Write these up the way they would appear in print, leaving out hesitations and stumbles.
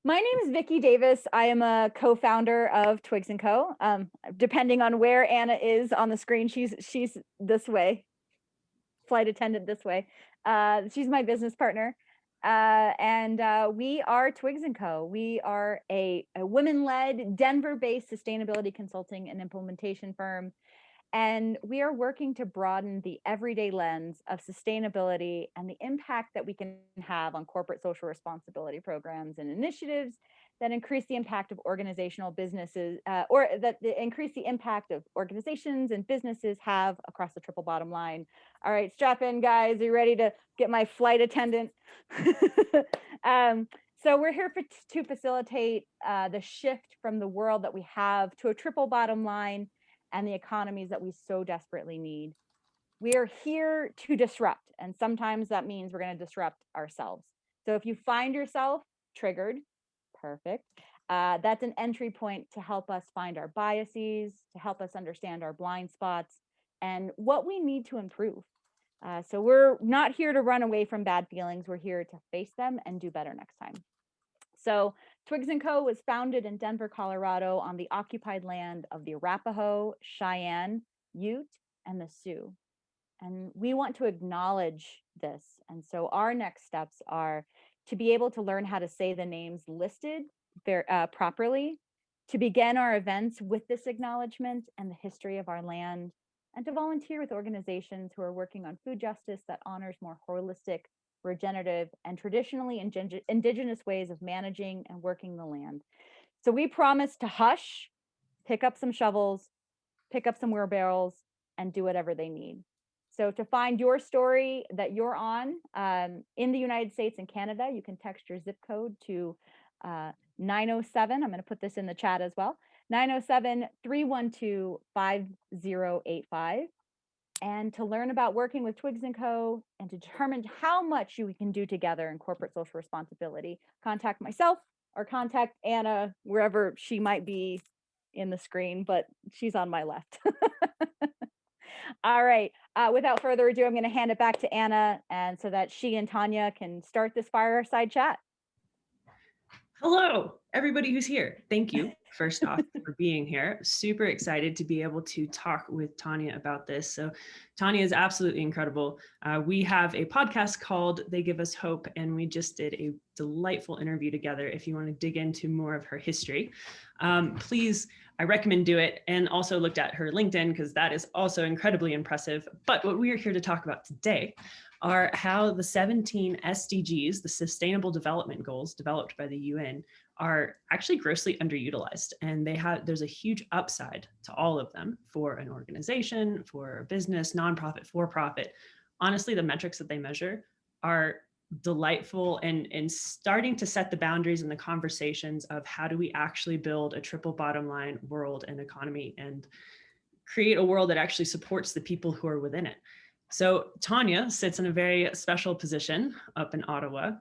My name is Vicki Davis. I am a co-founder of Twigs & Co. Depending on where Anna is on the screen, she's this way, flight attendant this way. She's my business partner. And we are Twigs & Co. We are a women-led, Denver-based sustainability consulting and implementation firm. And we are working to broaden the everyday lens of sustainability and the impact that we can have on corporate social responsibility programs and initiatives that increase the impact of organizational businesses, or that increase the impact of organizations and businesses have across the triple bottom line. All right, strap in, guys. Are you ready to get my flight attendant? So we're here to facilitate the shift from the world that we have to a triple bottom line and the economies that we so desperately need. We are here to disrupt, and sometimes that means we're going to disrupt ourselves. So if you find yourself triggered, perfect. That's an entry point to help us find our biases, to help us understand our blind spots, and what we need to improve. So we're not here to run away from bad feelings. We're here to face them and do better next time. So Twigs & Co. was founded in Denver, Colorado on the occupied land of the Arapaho, Cheyenne, Ute, and the Sioux. And we want to acknowledge this. And so our next steps are to be able to learn how to say the names listed properly, to begin our events with this acknowledgement and the history of our land, and to volunteer with organizations who are working on food justice that honors more holistic, regenerative, and traditionally indigenous ways of managing and working the land. So we promise to hush, pick up some shovels, pick up some wheelbarrows, and do whatever they need. So to find your story that you're on in the United States and Canada, you can text your zip code to 907. I'm going to put this in the chat as well. 907-312-5085. And to learn about working with Twigs & Co. and to determine how much we can do together in corporate social responsibility, contact myself or contact Anna wherever she might be in the screen, but she's on my left. All right, without further ado, I'm going to hand it back to Anna, and so that she and Tanya can start this fireside chat. Hello, everybody who's here. Thank you, first off, for being here. Super excited to be able to talk with Tanya about this. So Tanya is absolutely incredible. We have a podcast called They Give Us Hope, and we just did a delightful interview together. If you want to dig into more of her history, please, I recommend do it. And also looked at her LinkedIn, because that is also incredibly impressive. But what we are here to talk about today are how the 17 SDGs, the Sustainable Development Goals developed by the UN, are actually grossly underutilized. And there's a huge upside to all of them for an organization, for a business, nonprofit, for-profit. Honestly, the metrics that they measure are delightful and starting to set the boundaries and the conversations of how do we actually build a triple bottom line world and economy and create a world that actually supports the people who are within it. So Tanya sits in a very special position up in Ottawa,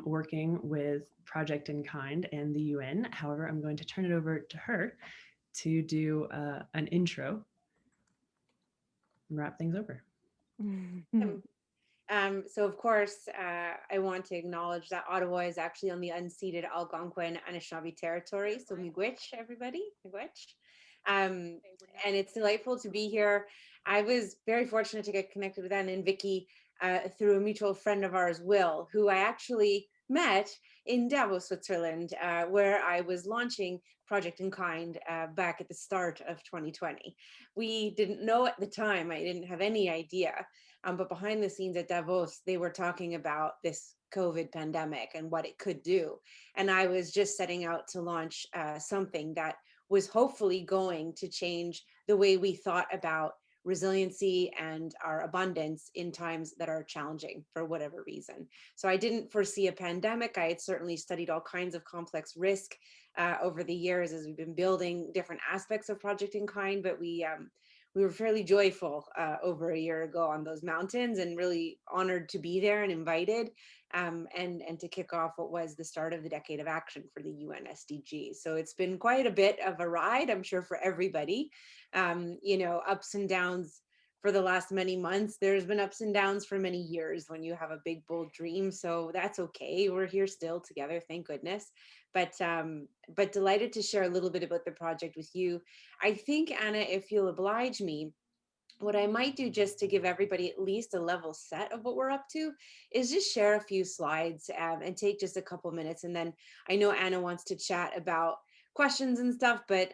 working with Project in Kind and the UN. However, I'm going to turn it over to her to do an intro and wrap things over. So of course, I want to acknowledge that Ottawa is actually on the unceded Algonquin and Anishinaabe territory. So miigwech, everybody, miigwech. And it's delightful to be here. I was very fortunate to get connected with Anna and Vicki through a mutual friend of ours, Will, who I actually met in Davos, Switzerland, where I was launching Project in Kind back at the start of 2020. We didn't know at the time, I didn't have any idea, but behind the scenes at Davos, they were talking about this COVID pandemic and what it could do. And I was just setting out to launch something that was hopefully going to change the way we thought about resiliency and our abundance in times that are challenging for whatever reason. So I didn't foresee a pandemic. I had certainly studied all kinds of complex risk over the years as we've been building different aspects of Project in Kind, but we were fairly joyful over a year ago on those mountains and really honored to be there and invited and to kick off what was the start of the Decade of Action for the UN SDGs. So it's been quite a bit of a ride, I'm sure, for everybody. Ups and downs for the last many months. There's been ups and downs for many years when you have a big, bold dream. So that's okay. We're here still together, thank goodness. But delighted to share a little bit about the project with you. I think, Anna, if you'll oblige me, what I might do just to give everybody at least a level set of what we're up to is just share a few slides and take just a couple minutes. And then I know Anna wants to chat about questions and stuff, but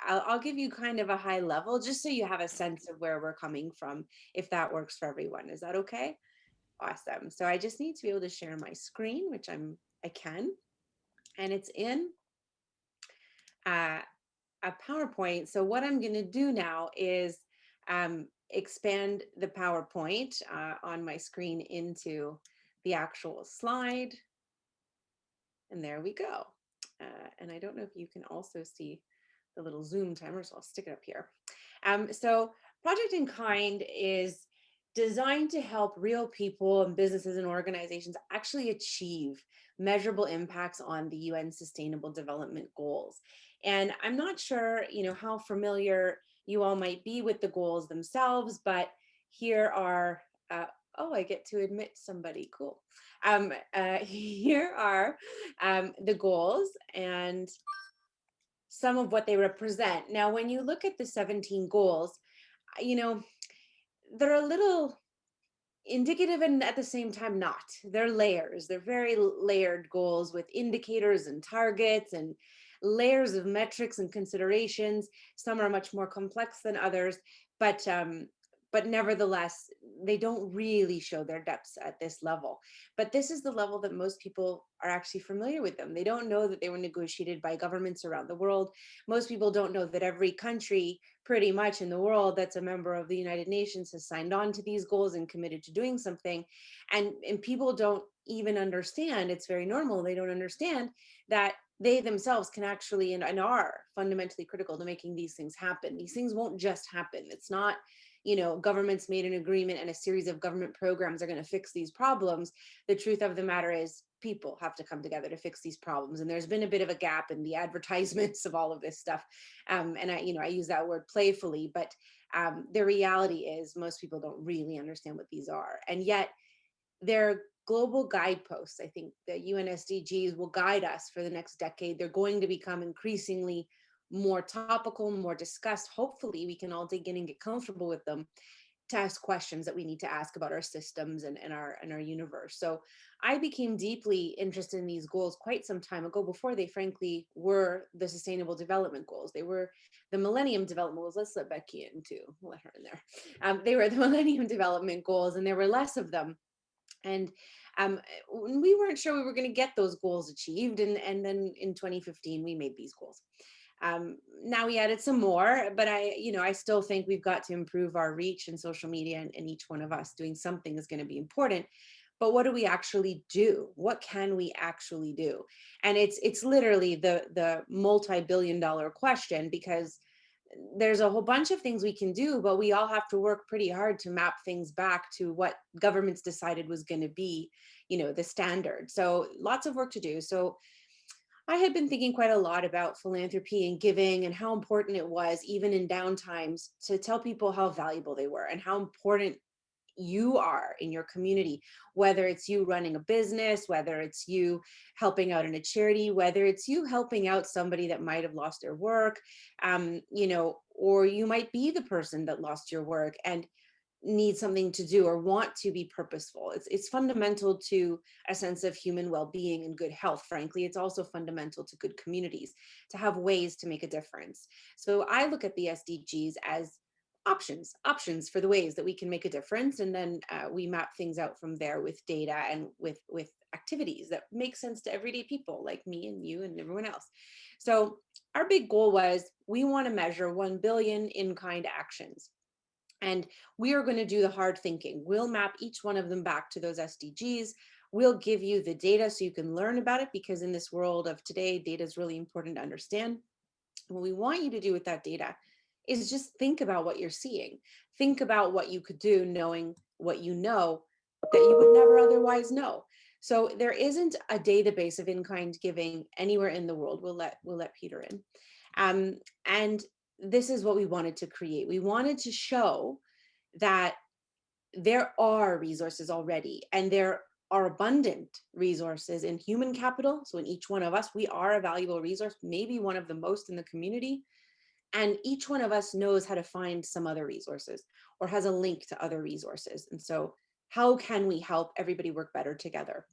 I'll give you kind of a high level just so you have a sense of where we're coming from, if that works for everyone. Is that okay? Awesome. So I just need to be able to share my screen, which I can, and it's in a PowerPoint. So what I'm going to do now is expand the PowerPoint on my screen into the actual slide. And there we go. And I don't know if you can also see the little Zoom timer, so I'll stick it up here. So Project in Kind is designed to help real people and businesses and organizations actually achieve measurable impacts on the UN Sustainable Development Goals. And I'm not sure, how familiar you all might be with the goals themselves, but here are, oh, I get to admit somebody, cool. Here are the goals and some of what they represent. Now, when you look at the 17 goals, they're a little indicative and at the same time not. They're layers. They're very layered goals with indicators and targets and layers of metrics and considerations. Some are much more complex than others, but nevertheless, they don't really show their depths at this level. But this is the level that most people are actually familiar with them. They don't know that they were negotiated by governments around the world. Most people don't know that every country pretty much in the world that's a member of the United Nations has signed on to these goals and committed to doing something. And people don't even understand, it's very normal, they don't understand that they themselves can actually and are fundamentally critical to making these things happen. These things won't just happen. It's not, governments made an agreement and a series of government programs are going to fix these problems. The truth of the matter is people have to come together to fix these problems. And there's been a bit of a gap in the advertisements of all of this stuff. And I use that word playfully, but the reality is most people don't really understand what these are. And yet they're global guideposts. I think the UN SDGs will guide us for the next decade. They're going to become increasingly more topical, more discussed. Hopefully we can all dig in and get comfortable with them to ask questions that we need to ask about our systems and our universe. So I became deeply interested in these goals quite some time ago, before they frankly were the Sustainable Development Goals. They were the Millennium Development Goals. Let's let Becky in too. We'll let her in there. They were the Millennium Development Goals, and there were less of them. And we weren't sure we were going to get those goals achieved. And then in 2015, we made these goals. Now we added some more, but I still think we've got to improve our reach in social media, and each one of us doing something is going to be important. But what do we actually do? What can we actually do? And it's literally the multi-billion-dollar question, because there's a whole bunch of things we can do, but we all have to work pretty hard to map things back to what governments decided was going to be, the standard. So lots of work to do. So I had been thinking quite a lot about philanthropy and giving, and how important it was, even in downtimes, to tell people how valuable they were and how important you are in your community, whether it's you running a business, whether it's you helping out in a charity, whether it's you helping out somebody that might have lost their work, or you might be the person that lost your work and need something to do or want to be purposeful. It's fundamental to a sense of human well-being and good health. Frankly, it's also fundamental to good communities to have ways to make a difference. So I look at the SDGs as options for the ways that we can make a difference. And then we map things out from there with data and with activities that make sense to everyday people like me and you and everyone else. So our big goal was, we want to measure 1 billion in-kind actions. And we are going to do the hard thinking. We'll map each one of them back to those SDGs. We'll give you the data so you can learn about it, because in this world of today, data is really important to understand. What we want you to do with that data is just think about what you're seeing. Think about what you could do, knowing what you know that you would never otherwise know. So there isn't a database of in-kind giving anywhere in the world. We'll let Peter in. And this is what we wanted to create. We wanted to show that there are resources already, and there are abundant resources in human capital. So in each one of us, we are a valuable resource, maybe one of the most in the community. And each one of us knows how to find some other resources or has a link to other resources. And so how can we help everybody work better together?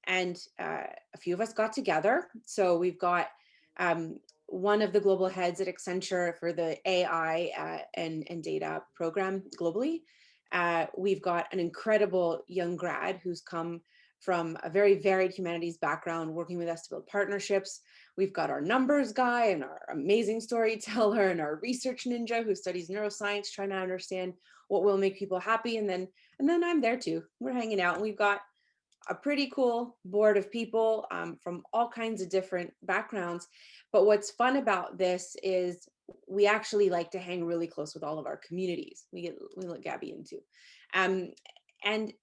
And a few of us got together. So we've got one of the global heads at Accenture for the AI and data program globally. We've got an incredible young grad who's come from a very varied humanities background, working with us to build partnerships. We've got our numbers guy and our amazing storyteller and our research ninja who studies neuroscience, trying to understand what will make people happy. And then I'm there too. We're hanging out, and we've got a pretty cool board of people from all kinds of different backgrounds. But what's fun about this is we actually like to hang really close with all of our communities. We let Gabby into. And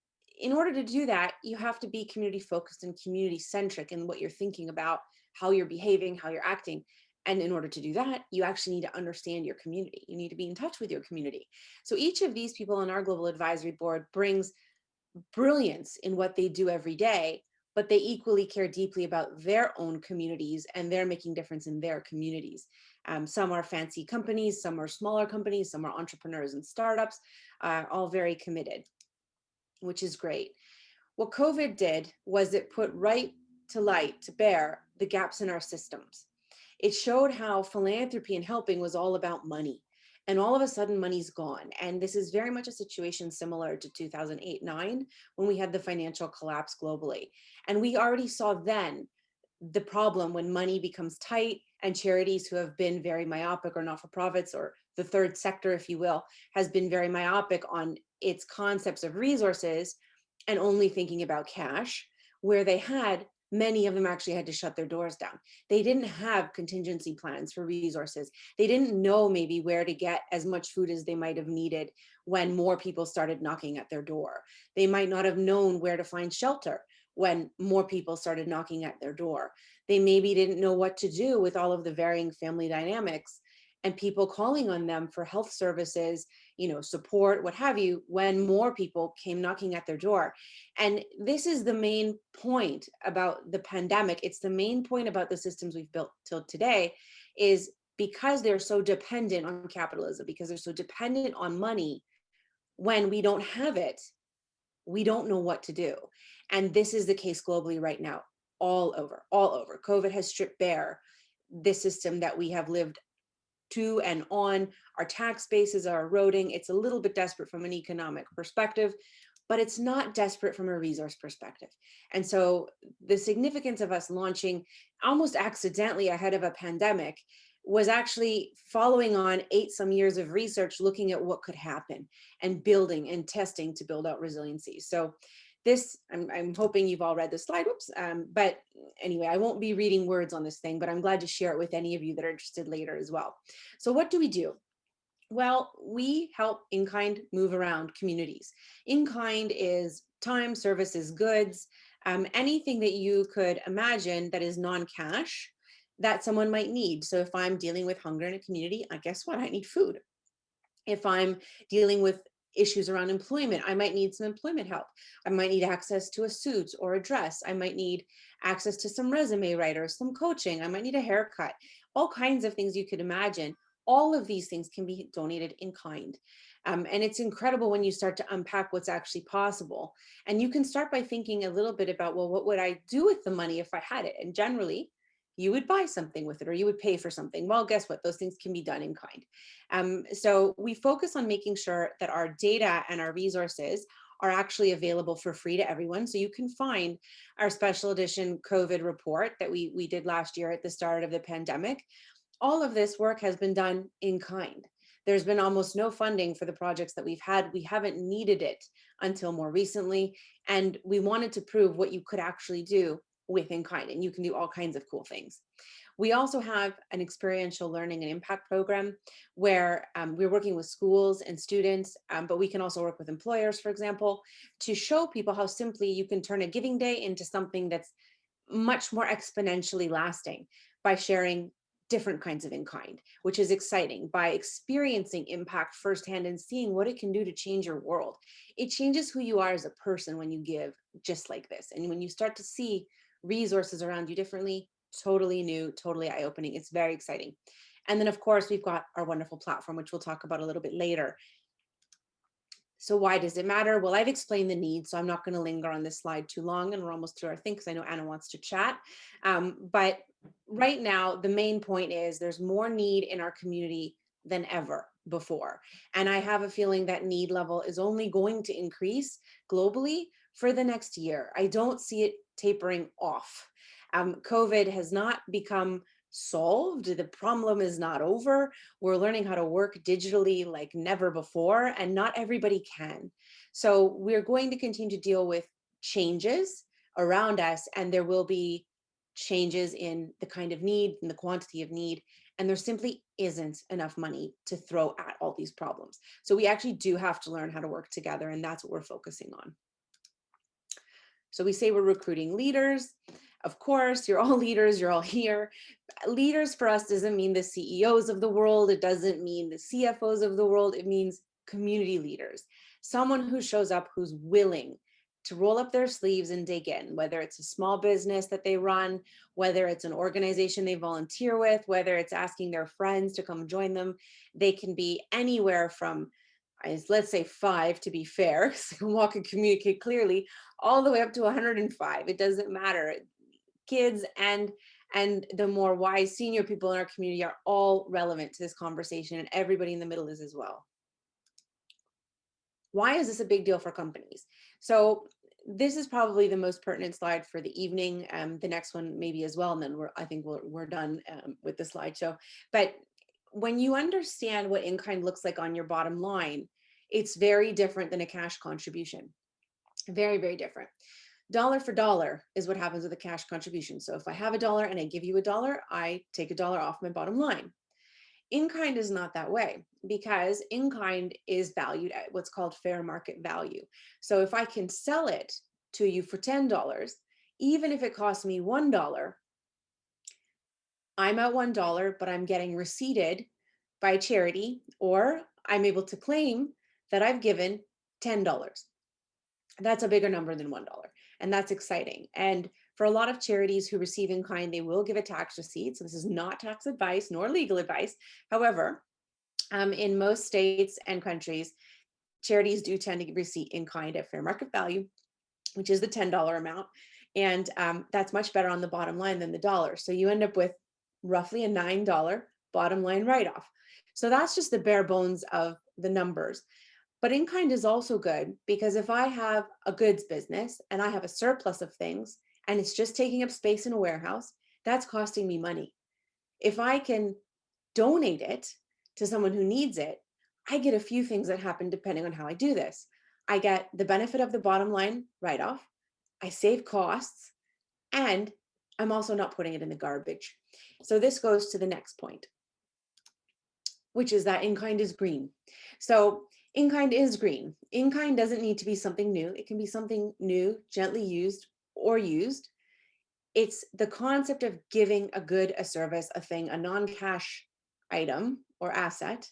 in order to do that, you have to be community focused and community centric in what you're thinking about, how you're behaving, how you're acting. And in order to do that, you actually need to understand your community. You need to be in touch with your community. So each of these people on our global advisory board brings brilliance in what they do every day, but they equally care deeply about their own communities, and they're making difference in their communities. Some are fancy companies, some are smaller companies, some are entrepreneurs and startups, all very committed, which is great. What COVID did was it put right to light, to bear, the gaps in our systems. It showed how philanthropy and helping was all about money. And all of a sudden, money's gone. And this is very much a situation similar to 2008-9, when we had the financial collapse globally. And we already saw then the problem when money becomes tight, and charities who have been very myopic, or not-for-profits, or the third sector, if you will, has been very myopic on its concepts of resources and only thinking about cash, where they had many of them actually had to shut their doors down. They didn't have contingency plans for resources. They didn't know maybe where to get as much food as they might have needed when more people started knocking at their door. They might not have known where to find shelter when more people started knocking at their door. They maybe didn't know what to do with all of the varying family dynamics and people calling on them for health services, support, what have you, when more people came knocking at their door. And this is the main point about the pandemic. It's the main point about the systems we've built till today, is because they're so dependent on capitalism, because they're so dependent on money, when we don't have it, we don't know what to do. And this is the case globally right now, all over. COVID has stripped bare this system that we have lived to and on. Our tax bases are eroding. It's a little bit desperate from an economic perspective, but it's not desperate from a resource perspective. And so the significance of us launching almost accidentally ahead of a pandemic was actually following on 8 some years of research, looking at what could happen and building and testing to build out resiliency. So this, I'm hoping you've all read the slide, but anyway, I won't be reading words on this thing, but I'm glad to share it with any of you that are interested later as well. So what do we do? Well, we help in-kind move around communities. In-kind is time, services, goods, anything that you could imagine that is non-cash that someone might need. So if I'm dealing with hunger in a community, guess what? I need food. If I'm dealing with issues around employment, I might need some employment help. I might need access to a suit or a dress. I might need access to some resume writers, some coaching. I might need a haircut, all kinds of things you could imagine. All of these things can be donated in kind. And it's incredible when you start to unpack what's actually possible. And you can start by thinking a little bit about, well, what would I do with the money if I had it? And generally, you would buy something with it, or you would pay for something. Well, guess what? Those things can be done in kind. So we focus on making sure that our data and our resources are actually available for free to everyone. So you can find our special edition COVID report that we did last year at the start of the pandemic. All of this work has been done in kind. There's been almost no funding for the projects that we've had. We haven't needed it until more recently. And we wanted to prove what you could actually do with in kind, and you can do all kinds of cool things. We also have an experiential learning and impact program where we're working with schools and students, but we can also work with employers, for example, to show people how simply you can turn a giving day into something that's much more exponentially lasting by sharing different kinds of in-kind, which is exciting, by experiencing impact firsthand and seeing what it can do to change your world. It changes who you are as a person when you give just like this. And when you start to see resources around you differently, totally new, totally eye-opening. It's very exciting. And then of course, we've got our wonderful platform, which we'll talk about a little bit later. So why does it matter? Well, I've explained the need, so I'm not going to linger on this slide too long, and we're almost through our thing because I know Anna wants to chat. But right now, the main point is there's more need in our community than ever before. And I have a feeling that need level is only going to increase globally for the next year. I don't see it tapering off. COVID has not become solved. The problem is not over. We're learning how to work digitally like never before, and not everybody can. So we're going to continue to deal with changes around us, and there will be changes in the kind of need and the quantity of need, and there simply isn't enough money to throw at all these problems. So we actually do have to learn how to work together, and that's what we're focusing on. So we say we're recruiting leaders. Of course, you're all leaders, you're all here. Leaders for us doesn't mean the CEOs of the world. It doesn't mean the CFOs of the world. It means community leaders. Someone who shows up, who's willing to roll up their sleeves and dig in, whether it's a small business that they run, whether it's an organization they volunteer with, whether it's asking their friends to come join them. They can be anywhere from, let's say 5 to be fair, so you can walk and communicate clearly, all the way up to 105. It doesn't matter. Kids and the more wise senior people in our community are all relevant to this conversation, and everybody in the middle is as well. Why is this a big deal for companies? So this is probably the most pertinent slide for the evening. The next one maybe as well, and then I think we're done with the slideshow. But when you understand what in-kind looks like on your bottom line, it's very different than a cash contribution. Very, very different. Dollar for dollar is what happens with a cash contribution. So if I have $1 and I give you $1, I take $1 off my bottom line. In-kind is not that way, because in-kind is valued at what's called fair market value. So if I can sell it to you for $10, even if it costs me $1, I'm at $1, but I'm getting receipted by charity, or I'm able to claim that I've given $10. That's a bigger number than $1. And that's exciting. And for a lot of charities who receive in kind, they will give a tax receipt. So this is not tax advice nor legal advice. However, in most states and countries, charities do tend to give receipt in kind at fair market value, which is the $10 amount. And that's much better on the bottom line than the dollar. So you end up with roughly a $9 bottom line write-off. So that's just the bare bones of the numbers. But in-kind is also good, because if I have a goods business and I have a surplus of things and it's just taking up space in a warehouse, that's costing me money. If I can donate it to someone who needs it, I get a few things that happen depending on how I do this. I get the benefit of the bottom line write-off, I save costs, and I'm also not putting it in the garbage. So this goes to the next point, which is that in-kind is green. So in-kind is green. In-kind doesn't need to be something new. It can be something new, gently used, or used. It's the concept of giving a good, a service, a thing, a non-cash item or asset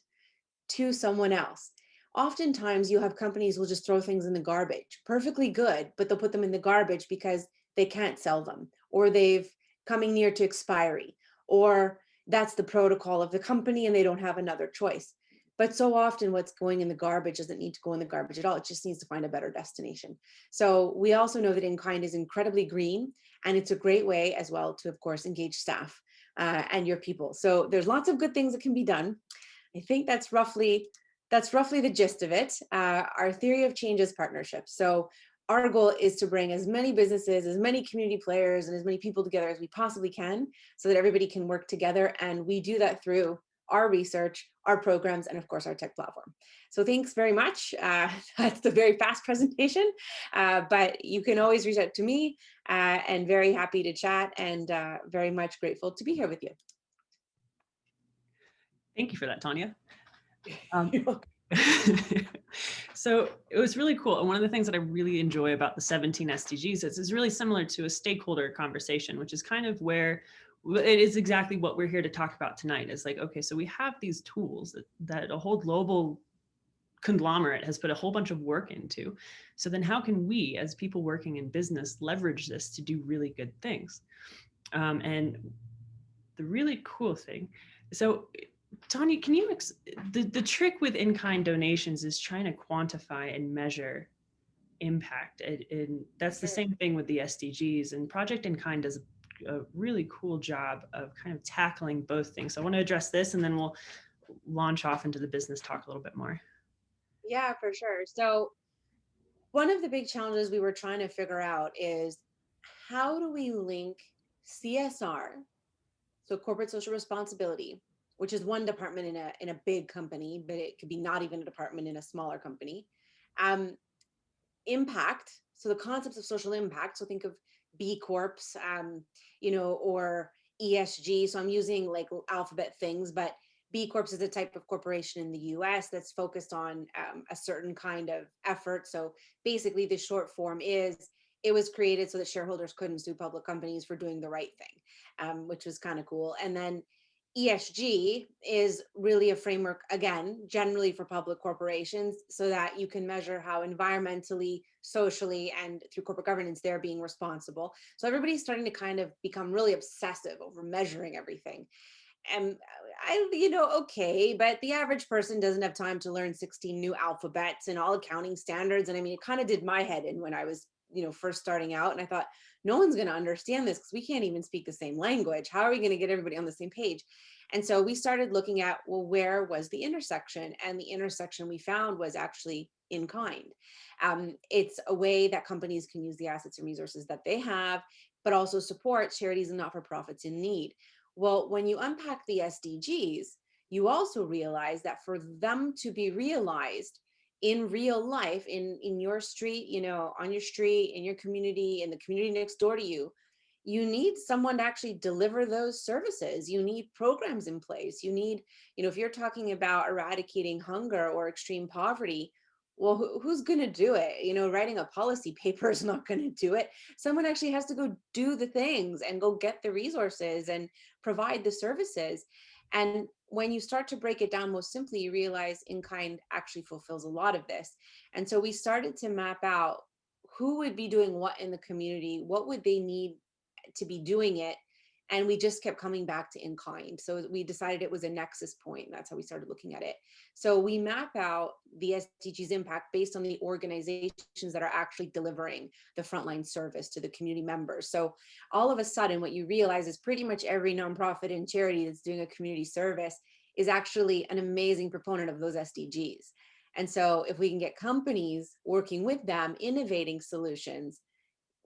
to someone else. Oftentimes you have companies will just throw things in the garbage, perfectly good, but they'll put them in the garbage because they can't sell them, or they've coming near to expiry, or that's the protocol of the company and they don't have another choice. But so often what's going in the garbage doesn't need to go in the garbage at all. It just needs to find a better destination. So we also know that in-kind is incredibly green, and it's a great way as well to, of course, engage staff and your people. So there's lots of good things that can be done. I think that's roughly the gist of it. Our theory of change is partnership. So our goal is to bring as many businesses, as many community players, and as many people together as we possibly can, so that everybody can work together. And we do that through our research, our programs, and of course our tech platform. So thanks very much. That's a very fast presentation, but you can always reach out to me, and very happy to chat, and very much grateful to be here with you. Thank you for that, Tanya. So it was really cool. And one of the things that I really enjoy about the 17 SDGs is it's really similar to a stakeholder conversation, which is kind of where it is exactly what we're here to talk about tonight. Is like, okay, so we have these tools that a whole global conglomerate has put a whole bunch of work into. So then how can we, as people working in business, leverage this to do really good things? And the really cool thing, so Tanya, can you, the trick with in-kind donations is trying to quantify and measure impact. And that's the same thing with the SDGs, and Project In Kind does a really cool job of kind of tackling both things. So I want to address this, and then we'll launch off into the business talk a little bit more. Yeah, for sure. So one of the big challenges we were trying to figure out is, how do we link CSR, so corporate social responsibility, which is one department in a big company, but it could be not even a department in a smaller company. Impact, so the concepts of social impact. So think of B Corps, or ESG. So I'm using like alphabet things, but B Corps is a type of corporation in the US that's focused on a certain kind of effort. So basically, the short form is, it was created so that shareholders couldn't sue public companies for doing the right thing, which was kind of cool. And then ESG is really a framework, again, generally for public corporations, so that you can measure how environmentally, socially, and through corporate governance they're being responsible. So everybody's starting to kind of become really obsessive over measuring everything. And okay, but the average person doesn't have time to learn 16 new alphabets and all accounting standards. And I mean, it kind of did my head in when I was, first starting out. And I thought, no one's going to understand this because we can't even speak the same language. How are we going to get everybody on the same page? And so we started looking at, well, where was the intersection? And the intersection we found was actually in kind. It's a way that companies can use the assets and resources that they have, but also support charities and not-for-profits in need. Well, when you unpack the SDGs, you also realize that for them to be realized in real life, in your street, on your street, in your community, in the community next door to you, you need someone to actually deliver those services. You need programs in place. You need, if you're talking about eradicating hunger or extreme poverty, well, who's going to do it? Writing a policy paper is not going to do it. Someone actually has to go do the things and go get the resources and provide the services. And when you start to break it down most simply, you realize in kind actually fulfills a lot of this. And so we started to map out who would be doing what in the community, what would they need to be doing it. And we just kept coming back to in kind. So we decided it was a nexus point. That's how we started looking at it. So we map out the SDGs impact based on the organizations that are actually delivering the frontline service to the community members. So all of a sudden, what you realize is pretty much every nonprofit and charity that's doing a community service is actually an amazing proponent of those SDGs. And so if we can get companies working with them, innovating solutions,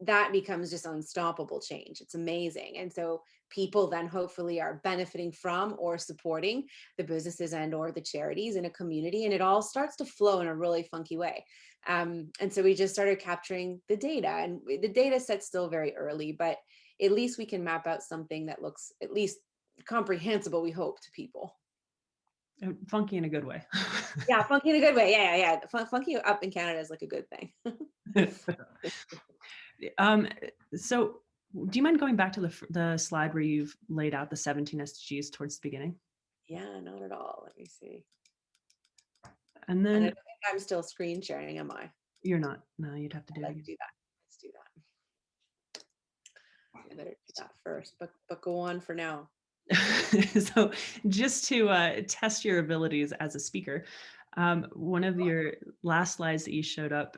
that becomes just unstoppable change. It's amazing. And so people then hopefully are benefiting from or supporting the businesses and or the charities in a community, and it all starts to flow in a really funky way. And so we just started capturing the data, and the data set's still very early, but at least we can map out something that looks at least comprehensible, we hope, to people. Funky in a good way. Yeah, funky in a good way. Yeah. Funky up in Canada is like a good thing. So do you mind going back to the slide where you've laid out the 17 SDGs towards the beginning? Yeah, not at all. Let me see. And then I don't think I'm still screen sharing, am I? You're not. No, you'd have to do it again. Let's do that. I better do that first, but go on for now. So just to test your abilities as a speaker, one of your last slides that you showed up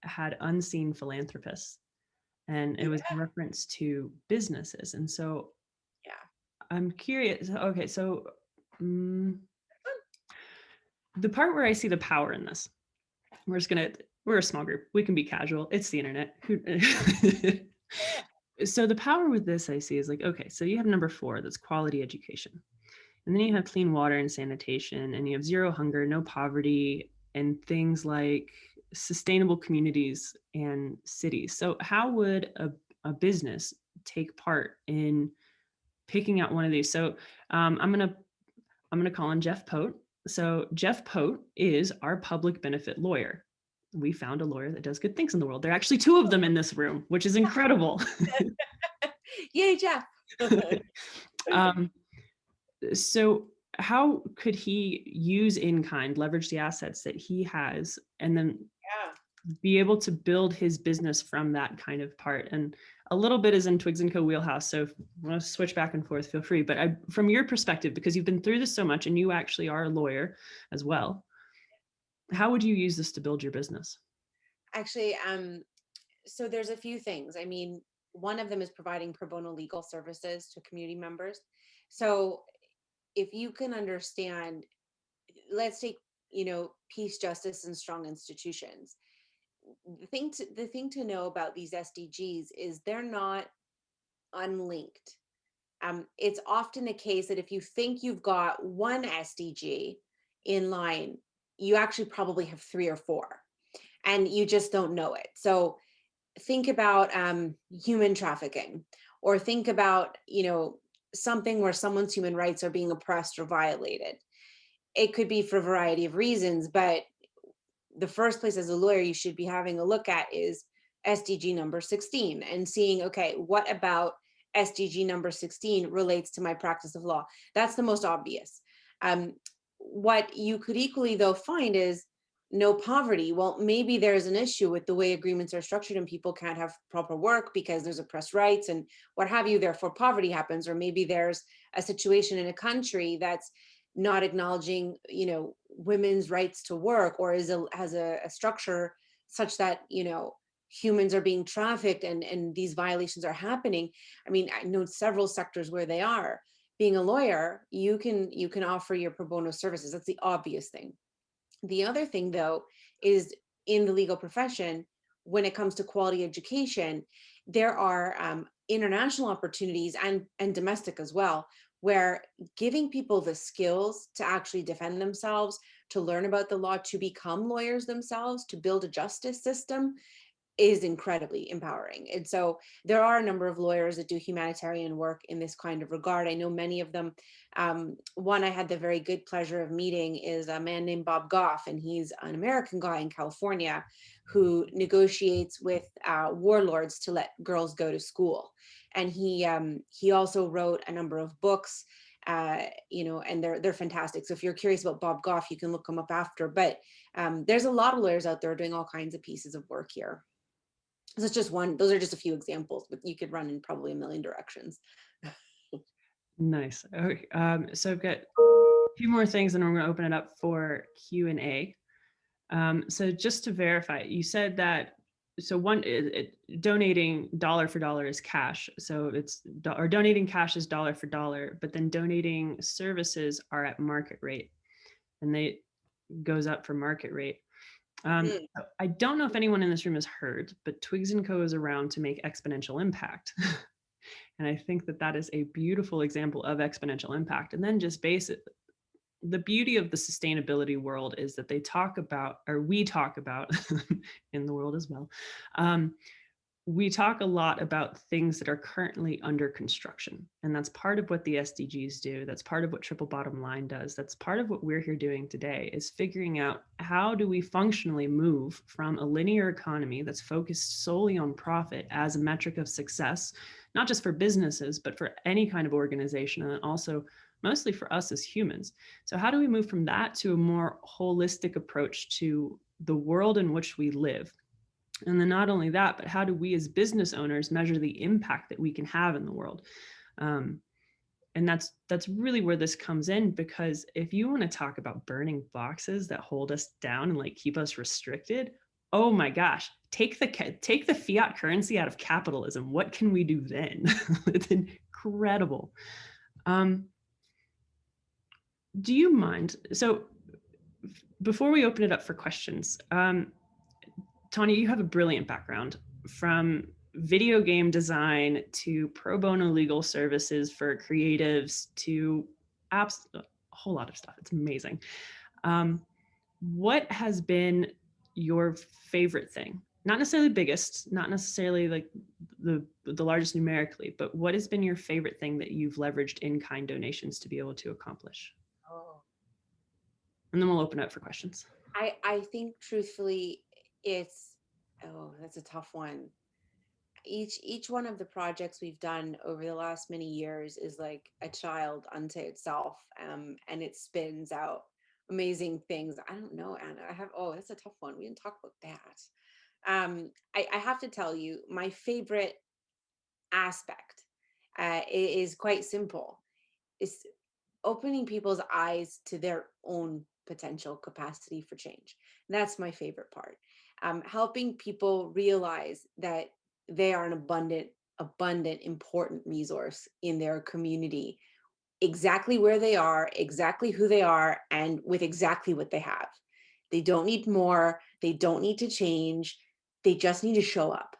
had unseen philanthropists, and it was in reference to businesses. And so I'm curious. Okay, so the part where I see the power in this, we're a small group. We can be casual. It's the internet. So the power with this I see is like, okay, so you have number 4, that's quality education. And then you have clean water and sanitation, and you have zero hunger, no poverty, and things like sustainable communities and cities. So how would a business take part in picking out one of these? So I'm gonna call in Jeff Pote. So Jeff Pote is our public benefit lawyer. We found a lawyer that does good things in the world. There are actually 2 of them in this room, which is incredible. Yay, Jeff. um, so how could he use in kind, leverage the assets that he has, and then Yeah. be able to build his business from that kind of part? And a little bit is in Twigs and Co wheelhouse, so if you want to switch back and forth, feel free. But from your perspective, because you've been through this so much and you actually are a lawyer as well, how would you use this to build your business? Actually, so there's a few things. I mean, one of them is providing pro bono legal services to community members. So if you can understand, let's take, peace, justice, and strong institutions. The thing to know about these SDGs is they're not unlinked. It's often a case that if you think you've got one SDG in line, you actually probably have three or four, and you just don't know it. So think about human trafficking, or think about, something where someone's human rights are being oppressed or violated. It could be for a variety of reasons, but the first place as a lawyer you should be having a look at is SDG number 16 and seeing, okay, what about SDG number 16 relates to my practice of law? That's the most obvious. What you could equally, though, find is no poverty. Well, maybe there's an issue with the way agreements are structured and people can't have proper work because there's oppressed rights and what have you, therefore poverty happens. Or maybe there's a situation in a country that's not acknowledging, women's rights to work, or has a structure such that, humans are being trafficked and these violations are happening. I mean, I know several sectors where they are. Being a lawyer, you can offer your pro bono services. That's the obvious thing. The other thing, though, is in the legal profession, when it comes to quality education, there are international opportunities and domestic as well, where giving people the skills to actually defend themselves, to learn about the law, to become lawyers themselves, to build a justice system is incredibly empowering. And so there are a number of lawyers that do humanitarian work in this kind of regard. I know many of them. One I had the very good pleasure of meeting is a man named Bob Goff, and he's an American guy in California who negotiates with warlords to let girls go to school. And he also wrote a number of books, and they're fantastic. So if you're curious about Bob Goff, you can look him up after. But there's a lot of lawyers out there doing all kinds of pieces of work here. So it's just one, those are just a few examples, but you could run in probably a million directions. Nice. Okay. So I've got a few more things and I'm going to open it up for Q&A. So just to verify, you said that, so donating dollar for dollar is cash. So or donating cash is dollar for dollar, but then donating services are at market rate and they goes up for market rate. I don't know if anyone in this room has heard, but Twigs & Co is around to make exponential impact. And I think that that is a beautiful example of exponential impact. And then just the beauty of the sustainability world is that they talk about, or we talk about in the world as well. We talk a lot about things that are currently under construction. And that's part of what the SDGs do. That's part of what Triple Bottom Line does. That's part of what we're here doing today, is figuring out how do we functionally move from a linear economy that's focused solely on profit as a metric of success, not just for businesses, but for any kind of organization, and also mostly for us as humans. So how do we move from that to a more holistic approach to the world in which we live? And then not only that, but how do we as business owners measure the impact that we can have in the world? And that's really where this comes in, because if you want to talk about burning boxes that hold us down and like keep us restricted, oh my gosh, take the fiat currency out of capitalism. What can we do then? It's incredible. Do you mind? So before we open it up for questions, Tanya, you have a brilliant background, from video game design to pro bono legal services for creatives to a whole lot of stuff. It's amazing. What has been your favorite thing? Not necessarily biggest, not necessarily like the largest numerically, but what has been your favorite thing that you've leveraged in-kind donations to be able to accomplish? Oh. And then we'll open it up for questions. I think truthfully, that's a tough one. each one of the projects we've done over the last many years is like a child unto itself, and it spins out amazing things. I don't know, Anna. That's a tough one. We didn't talk about that. I have to tell you, my favorite aspect is quite simple. It's opening people's eyes to their own potential capacity for change. That's my favorite part. Helping people realize that they are an abundant, important resource in their community, exactly where they are, exactly who they are, and with exactly what they have. They don't need more, they don't need to change, they just need to show up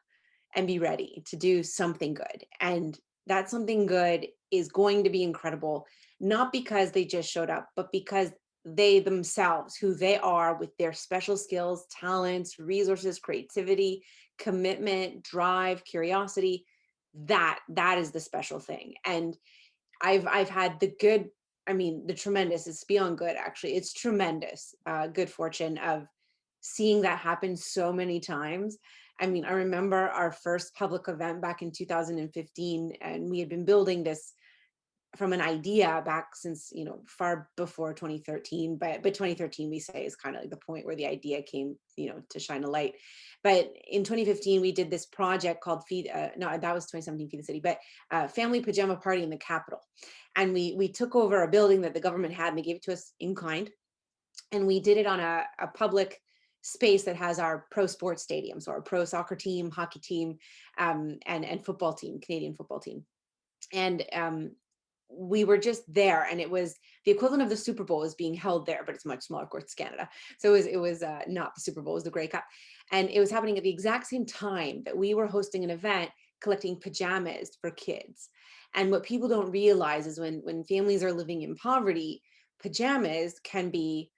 and be ready to do something good. And that something good is going to be incredible, not because they just showed up, but because they themselves, who they are with their special skills, talents, resources, creativity, commitment, drive, curiosity, that is the special thing. And I've had the good, I mean, the tremendous, it's beyond good, actually. It's tremendous good fortune of seeing that happen so many times. I mean, I remember our first public event back in 2015, and we had been building this from an idea back since, far before 2013, but 2013 we say is kind of like the point where the idea came, to shine a light. But in 2015 we did this project called no, that was 2017, Feed the City, but Family Pajama Party in the Capitol. And we took over a building that the government had, and they gave it to us in kind, and we did it on a public space that has our pro sports stadium, so our pro soccer team, hockey team, and football team, Canadian football team. And we were just there, and it was the equivalent of the Super Bowl is being held there, but it's much smaller. Of course, it's Canada, so it was not the Super Bowl, it was the Grey Cup, and it was happening at the exact same time that we were hosting an event collecting pajamas for kids. And what people don't realize is when families are living in poverty, pajamas can be,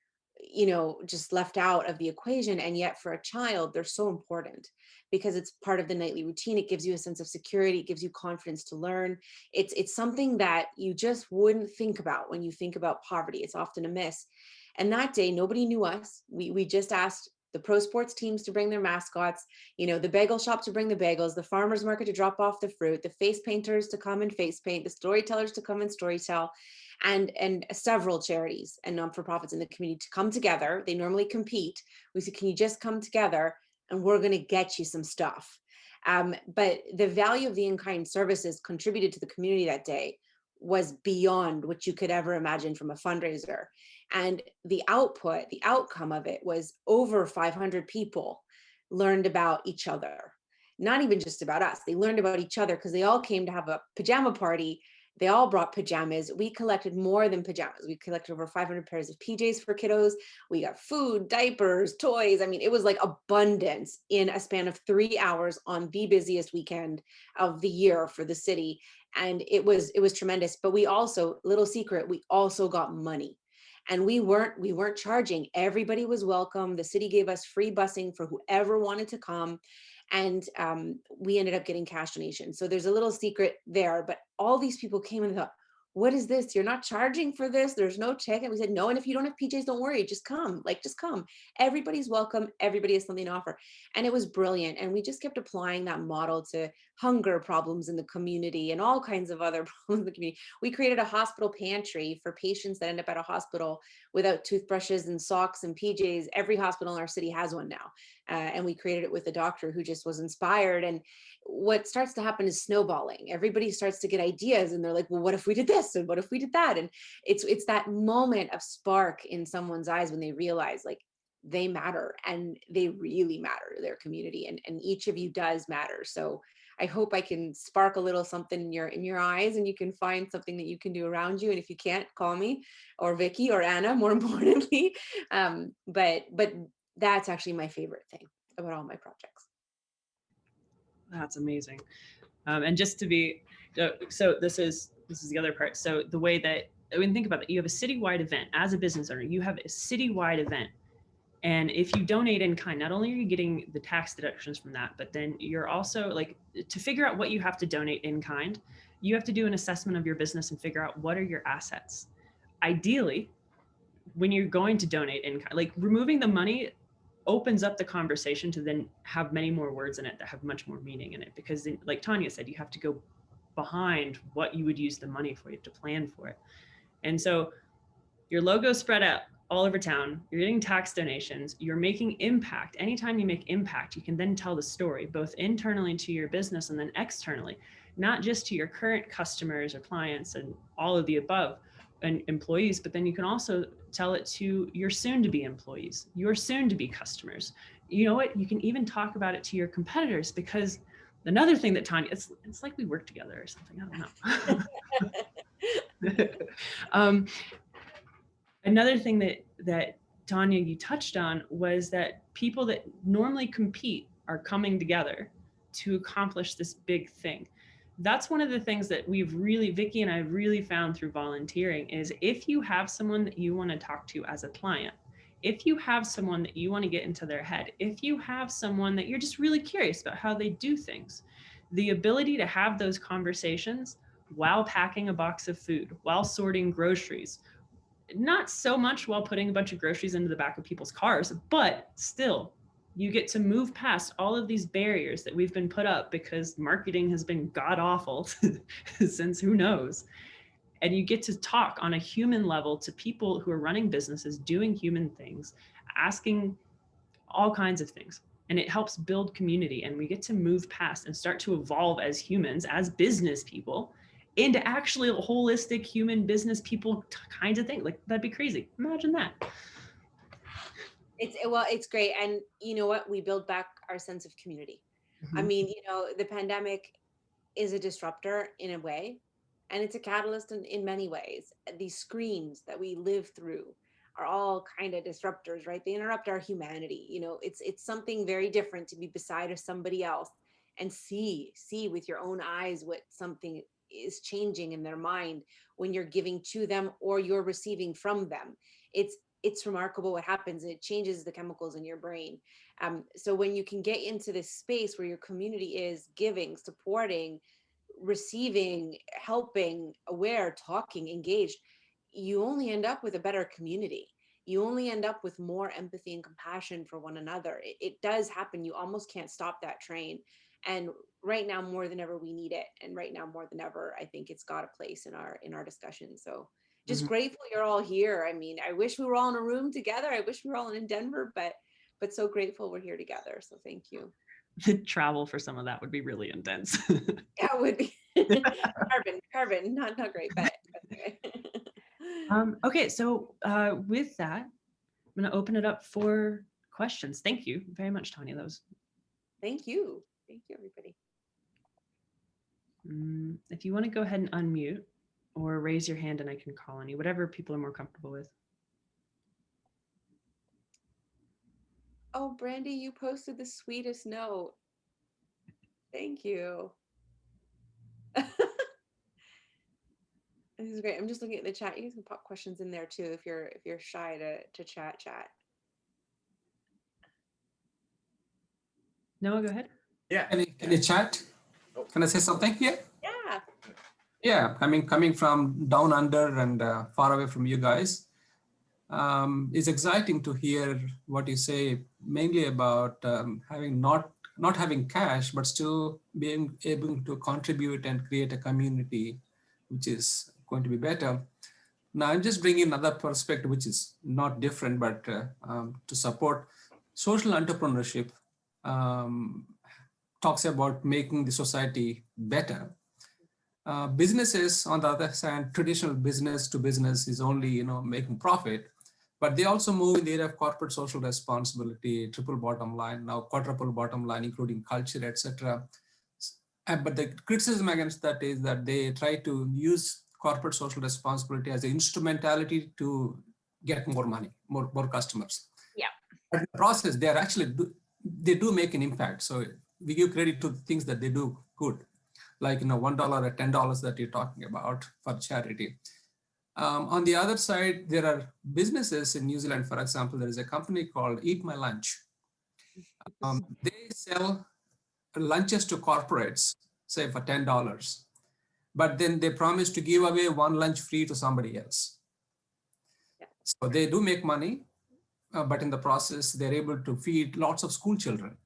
just left out of the equation, and yet for a child they're so important because it's part of the nightly routine. It gives you a sense of security, it gives you confidence to learn. It's something that you just wouldn't think about when you think about poverty. It's often a miss. And that day nobody knew us. We just asked the pro sports teams to bring their mascots, the bagel shop to bring the bagels, the farmers market to drop off the fruit, the face painters to come and face paint, the storytellers to come and storytell, and several charities and non-for-profits in the community to come together. They normally compete. We said, can you just come together and we're going to get you some stuff. But the value of the in-kind services contributed to the community that day was beyond what you could ever imagine from a fundraiser. And the outcome of it was over 500 people learned about each other. Not even just about us. They learned about each other because they all came to have a pajama party. They all brought pajamas. We collected more than pajamas. We collected over 500 pairs of PJs for kiddos. We got food, diapers, toys. I mean, it was like abundance in a span of 3 hours on the busiest weekend of the year for the city. And it was tremendous. But we also, little secret, we also got money. And we weren't charging. Everybody was welcome. The city gave us free busing for whoever wanted to come. And we ended up getting cash donations. So there's a little secret there, but all these people came and thought, what is this? You're not charging for this. There's no check. And we said, no. And if you don't have PJs, don't worry. Just come. Just come. Everybody's welcome. Everybody has something to offer. And it was brilliant. And we just kept applying that model to hunger problems in the community and all kinds of other problems in the community. We created a hospital pantry for patients that end up at a hospital without toothbrushes and socks and PJs. Every hospital in our city has one now. And we created it with a doctor who just was inspired. And what starts to happen is snowballing. Everybody starts to get ideas, and they're like, well, what if we did this? And what if we did that? And it's that moment of spark in someone's eyes when they realize they matter, and they really matter to their community. And each of you does matter. So I hope I can spark a little something in your eyes, and you can find something that you can do around you. And if you can't, call me or Vicky or Anna, more importantly. But that's actually my favorite thing about all my projects. That's amazing. And just to be, so this is the other part. So the way that, think about it, you have a citywide event. As a business owner, you have a citywide event. And if you donate in kind, not only are you getting the tax deductions from that, but then you're also to figure out what you have to donate in kind, you have to do an assessment of your business and figure out what are your assets. Ideally, when you're going to donate in kind, removing the money opens up the conversation to then have many more words in it that have much more meaning in it. Because like Tanya said, you have to go behind what you would use the money for, you have to plan for it. And so your logo spread out all over town, you're getting tax donations, you're making impact. Anytime you make impact, you can then tell the story, both internally to your business and then externally, not just to your current customers or clients and all of the above and employees, but then you can also tell it to your soon-to-be employees, your soon-to-be customers. You know what? You can even talk about it to your competitors, because another thing that Tanya, it's like we work together or something, I don't know. Another thing that Tanya, you touched on was that people that normally compete are coming together to accomplish this big thing. That's one of the things that Vicky and I really found through volunteering is if you have someone that you want to talk to as a client, if you have someone that you want to get into their head, if you have someone that you're just really curious about how they do things, the ability to have those conversations while packing a box of food, while sorting groceries, not so much while putting a bunch of groceries into the back of people's cars, but still, you get to move past all of these barriers that we've been put up because marketing has been god awful since who knows. And you get to talk on a human level to people who are running businesses, doing human things, asking all kinds of things. And it helps build community, and we get to move past and start to evolve as humans, as business people, into actually holistic human business people kinds of thing. Like, that'd be crazy. Imagine that. It's great. And you know what? We build back our sense of community. Mm-hmm. I mean, the pandemic is a disruptor in a way, and it's a catalyst in many ways. These screens that we live through are all kind of disruptors, right? They interrupt our humanity. It's something very different to be beside somebody else and see with your own eyes what something is changing in their mind when you're giving to them or you're receiving from them. It's remarkable what happens, and it changes the chemicals in your brain. So when you can get into this space where your community is giving, supporting, receiving, helping, aware, talking, engaged, you only end up with a better community. You only end up with more empathy and compassion for one another. It does happen. You almost can't stop that train. And right now, more than ever, we need it. And right now, more than ever, I think it's got a place in our discussion. So just grateful you're all here. I mean, I wish we were all in a room together. I wish we were all in Denver, but so grateful we're here together. So thank you. The travel for some of that would be really intense. Yeah, it would be. carbon, not great, but okay, so with that, I'm going to open it up for questions. Thank you very much, Tanya. That was. Thank you, everybody. If you want to go ahead and unmute or raise your hand and I can call on you, whatever people are more comfortable with. Oh, Brandy, you posted the sweetest note. Thank you. This is great. I'm just looking at the chat. You guys can pop questions in there too if you're shy to chat. Noah, go ahead. Yeah. Can you chat? Can I say something here? Yeah. Yeah. I mean, coming from down under and far away from you guys, it's exciting to hear what you say, mainly about having not having cash, but still being able to contribute and create a community, which is going to be better. Now, I'm just bringing another perspective, which is not different, but to support social entrepreneurship. Talks about making the society better. Businesses, on the other hand, traditional business to business is only making profit, but they also move in the area of corporate social responsibility, triple bottom line, now quadruple bottom line, including culture, etc. But the criticism against that is that they try to use corporate social responsibility as an instrumentality to get more money, more customers. Yeah. But in the process, they are actually they do make an impact. So we give credit to things that they do good, like $1 or $10 that you're talking about for charity. On the other side, there are businesses in New Zealand, for example, there is a company called Eat My Lunch. They sell lunches to corporates, say for $10, but then they promise to give away one lunch free to somebody else. Yeah. So they do make money. but in the process, they're able to feed lots of school children.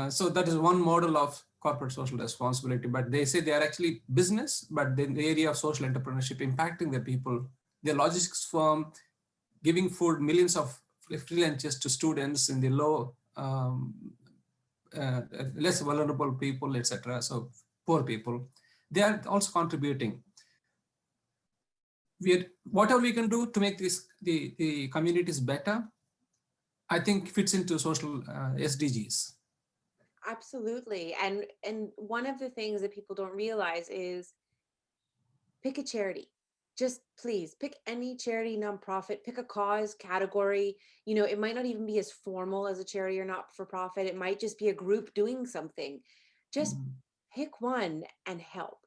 So that is one model of corporate social responsibility, but they say they are actually business, but in the area of social entrepreneurship, impacting the people. The logistics firm giving food, millions of free lunches to students in the low, less vulnerable people, etc. So poor people, they are also contributing. Whatever we can do to make the communities better, I think fits into social SDGs. Absolutely. And one of the things that people don't realize is pick a charity. Just please pick any charity, nonprofit, pick a cause category. You know, it might not even be as formal as a charity or not for profit. It might just be a group doing something. Just pick one and help.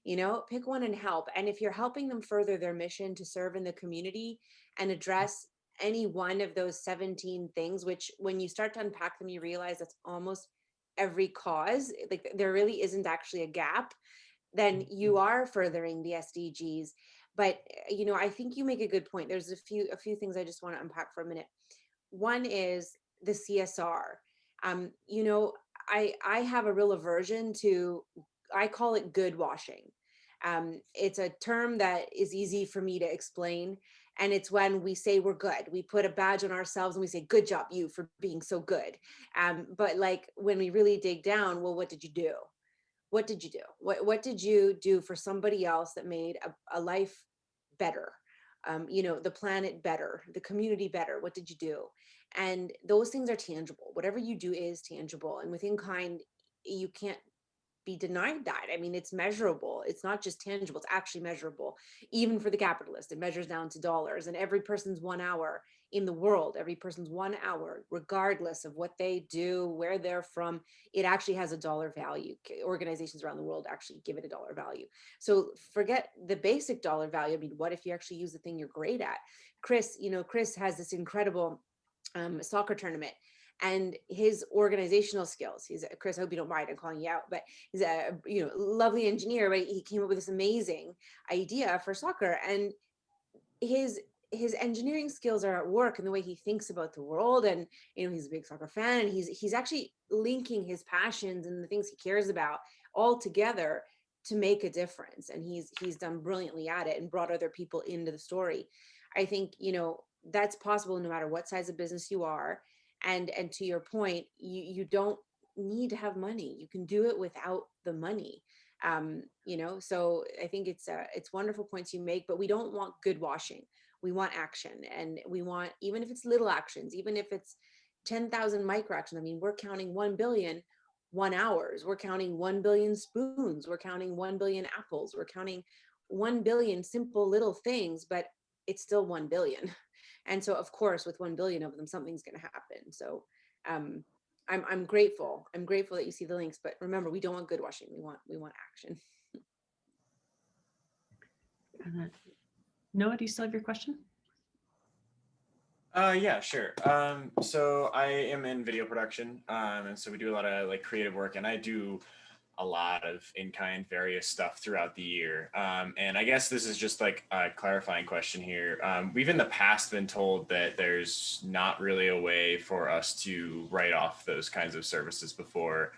You know, pick one and help. And if you're helping them further their mission to serve in the community and address any one of those 17 things, which when you start to unpack them, you realize that's almost every cause, like there really isn't actually a gap, then you are furthering the SDGs. But you know, I think you make a good point. There's a few things I just want to unpack for a minute. One is the CSR. You know, I have a real aversion to, I call it good washing. It's a term that is easy for me to explain. And it's when we say we're good, we put a badge on ourselves and we say, good job, you, for being so good. But like when we really dig down, well, what did you do? What did you do? What did you do for somebody else that made a life better? You know, the planet better, the community better. What did you do? And those things are tangible. Whatever you do is tangible. And within kind, you can't be denied that. I mean, it's measurable. It's not just tangible, it's actually measurable. Even for the capitalist, it measures down to dollars. And every person's 1 hour in the world, every person's 1 hour, regardless of what they do, where they're from, it actually has a dollar value. Organizations around the world actually give it a dollar value. So forget the basic dollar value. I mean, what if you actually use the thing you're great at? Chris, you know, Chris has this incredible soccer tournament, and his organizational skills. He's Chris, I hope you don't mind, I'm calling you out, but he's a lovely engineer, but he came up with this amazing idea for soccer, and his engineering skills are at work, and the way he thinks about the world, and he's a big soccer fan, and he's actually linking his passions and the things he cares about all together to make a difference. And he's done brilliantly at it and brought other people into the story. I think that's possible no matter what size of business you are. And to your point, you don't need to have money. You can do it without the money. So I think it's wonderful points you make, but we don't want good washing. We want action, and we want, even if it's little actions, even if it's 10,000 micro actions. I mean, we're counting 1 billion 1 hours. We're counting 1 billion spoons. We're counting 1 billion apples. We're counting 1 billion simple little things, but it's still 1 billion. And so, of course, with 1 billion of them, something's going to happen. So I'm grateful. I'm grateful that you see the links, but remember, we don't want good washing. We want action. Noah, do you still have your question? Yeah, sure. So I am in video production, and so we do a lot of like creative work, and I do a lot of in-kind various stuff throughout the year. And I guess this is just like a clarifying question here. We've in the past been told that there's not really a way for us to write off those kinds of services before.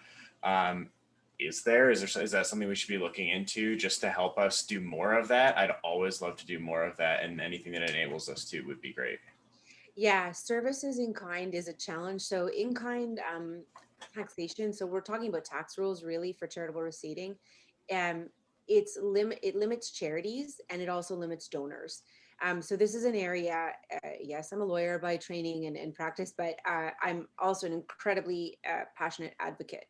Is that something we should be looking into just to help us do more of that? I'd always love to do more of that, and anything that enables us to would be great. Yeah, services in kind is a challenge. So in kind taxation, so we're talking about tax rules really for charitable receipting. It limits charities, and it also limits donors. So this is an area, yes, I'm a lawyer by training and practice, but I'm also an incredibly passionate advocate.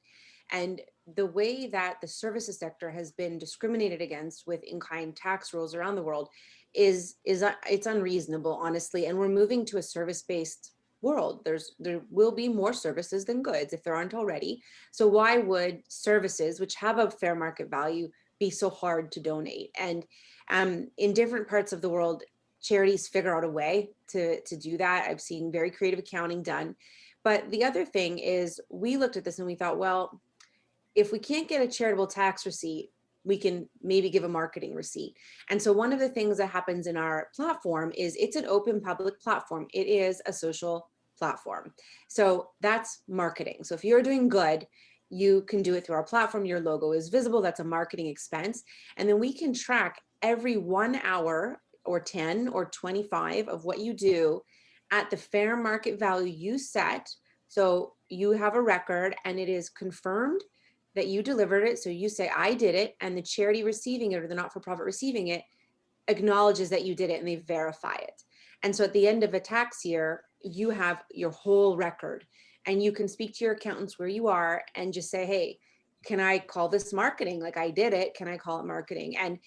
And the way that the services sector has been discriminated against with in-kind tax rules around the world is it's unreasonable, honestly. And we're moving to a service-based world. There will be more services than goods if there aren't already. So why would services, which have a fair market value, be so hard to donate? And in different parts of the world, charities figure out a way to do that. I've seen very creative accounting done. But the other thing is, we looked at this and we thought, well, if we can't get a charitable tax receipt, we can maybe give a marketing receipt. And so one of the things that happens in our platform is it's an open public platform. It is a social platform. So that's marketing. So if you're doing good, you can do it through our platform. Your logo is visible. That's a marketing expense. And then we can track every 1 hour or 10 or 25 of what you do at the fair market value you set. So you have a record and it is confirmed that you delivered it. So you say, I did it, and the charity receiving it or the not-for-profit receiving it acknowledges that you did it and they verify it. And so at the end of a tax year, you have your whole record and you can speak to your accountants where you are and just say, hey, can I call this marketing? Like, I did it, can I call it marketing? And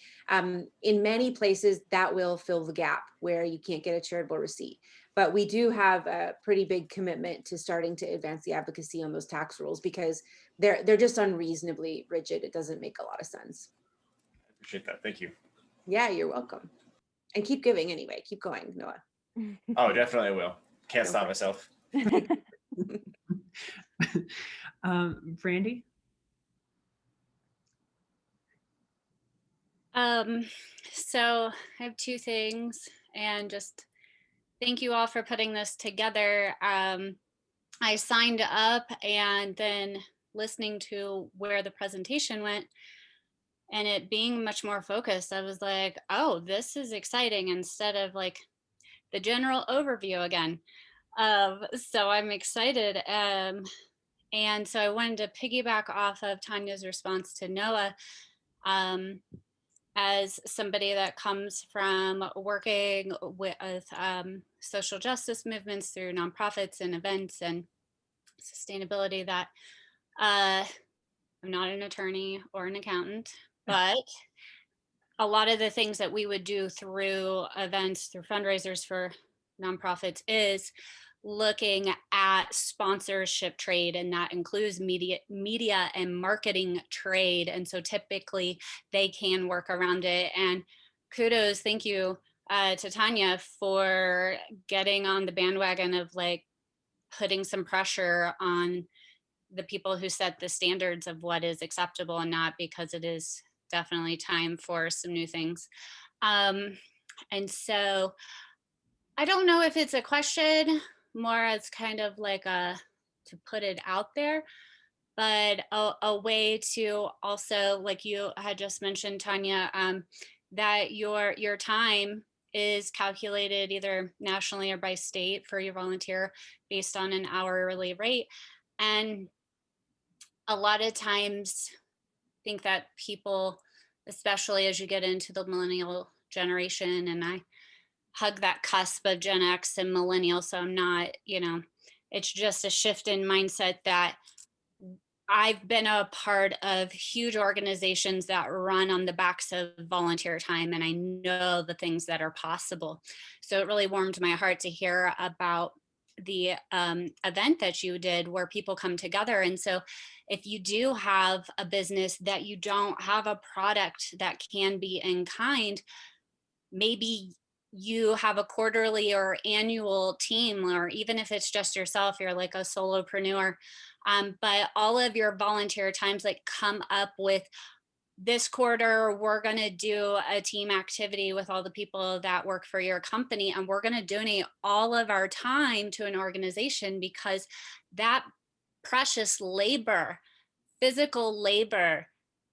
in many places that will fill the gap where you can't get a charitable receipt. But we do have a pretty big commitment to starting to advance the advocacy on those tax rules because they're just unreasonably rigid. It doesn't make a lot of sense. I appreciate that. Thank you. Yeah, you're welcome. And keep giving anyway. Keep going, Noah. Oh, definitely will. Can't stop myself. Brandy? So I have two things, and just thank you all for putting this together. I signed up and then listening to where the presentation went and it being much more focused, I was like, oh, this is exciting instead of like the general overview again. So I'm excited. And so I wanted to piggyback off of Tanya's response to Noah. As somebody that comes from working with social justice movements through nonprofits and events and sustainability, that I'm not an attorney or an accountant, but a lot of the things that we would do through events, through fundraisers for nonprofits is looking at sponsorship trade, and that includes media and marketing trade. And so typically they can work around it. And kudos, thank you to Tanya for getting on the bandwagon of like putting some pressure on the people who set the standards of what is acceptable and not, because it is definitely time for some new things. And so I don't know if it's a question, more as kind of like to put it out there, but a way to also, like you had just mentioned, Tanya, that your time is calculated either nationally or by state for your volunteer based on an hourly rate. And a lot of times I think that people, especially as you get into the millennial generation, and I hug that cusp of Gen X and millennial, so I'm not, it's just a shift in mindset that I've been a part of huge organizations that run on the backs of volunteer time, and I know the things that are possible. So it really warmed my heart to hear about the event that you did where people come together. And so if you do have a business that you don't have a product that can be in kind, maybe you have a quarterly or annual team, or even if it's just yourself, you're like a solopreneur, but all of your volunteer times, like come up with, this quarter, we're going to do a team activity with all the people that work for your company, and we're going to donate all of our time to an organization, because that precious labor, physical labor,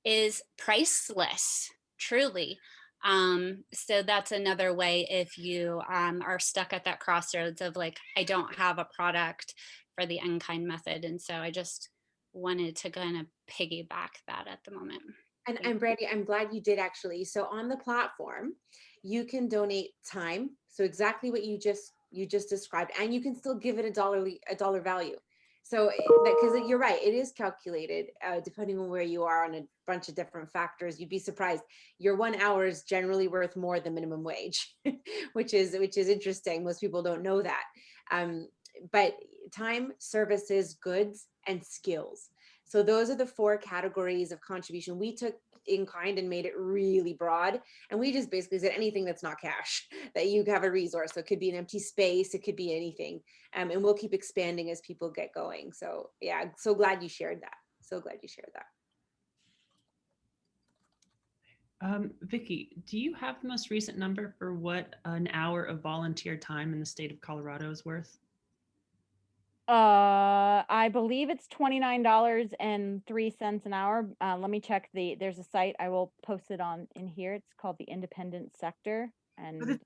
is priceless, truly. So that's another way if you are stuck at that crossroads of like, I don't have a product for the in-kind method. And so I just wanted to kind of piggyback that at the moment. And Brandy, I'm glad you did actually. So on the platform, you can donate time. So exactly what you just described, and you can still give it a dollar value. So because you're right, it is calculated depending on where you are on a bunch of different factors. You'd be surprised. Your 1 hour is generally worth more than minimum wage, which is interesting. Most people don't know that. But time, services, goods, and skills. So those are the 4 categories of contribution. We took in kind and made it really broad. And we just basically said anything that's not cash, that you have a resource. So it could be an empty space, it could be anything. And we'll keep expanding as people get going. So yeah, so glad you shared that. So glad you shared that. Vicky, do you have the most recent number for what an hour of volunteer time in the state of Colorado is worth? I believe it's $29.03 an hour. Let me check there's a site, I will post it on in here. It's called the Independent Sector. And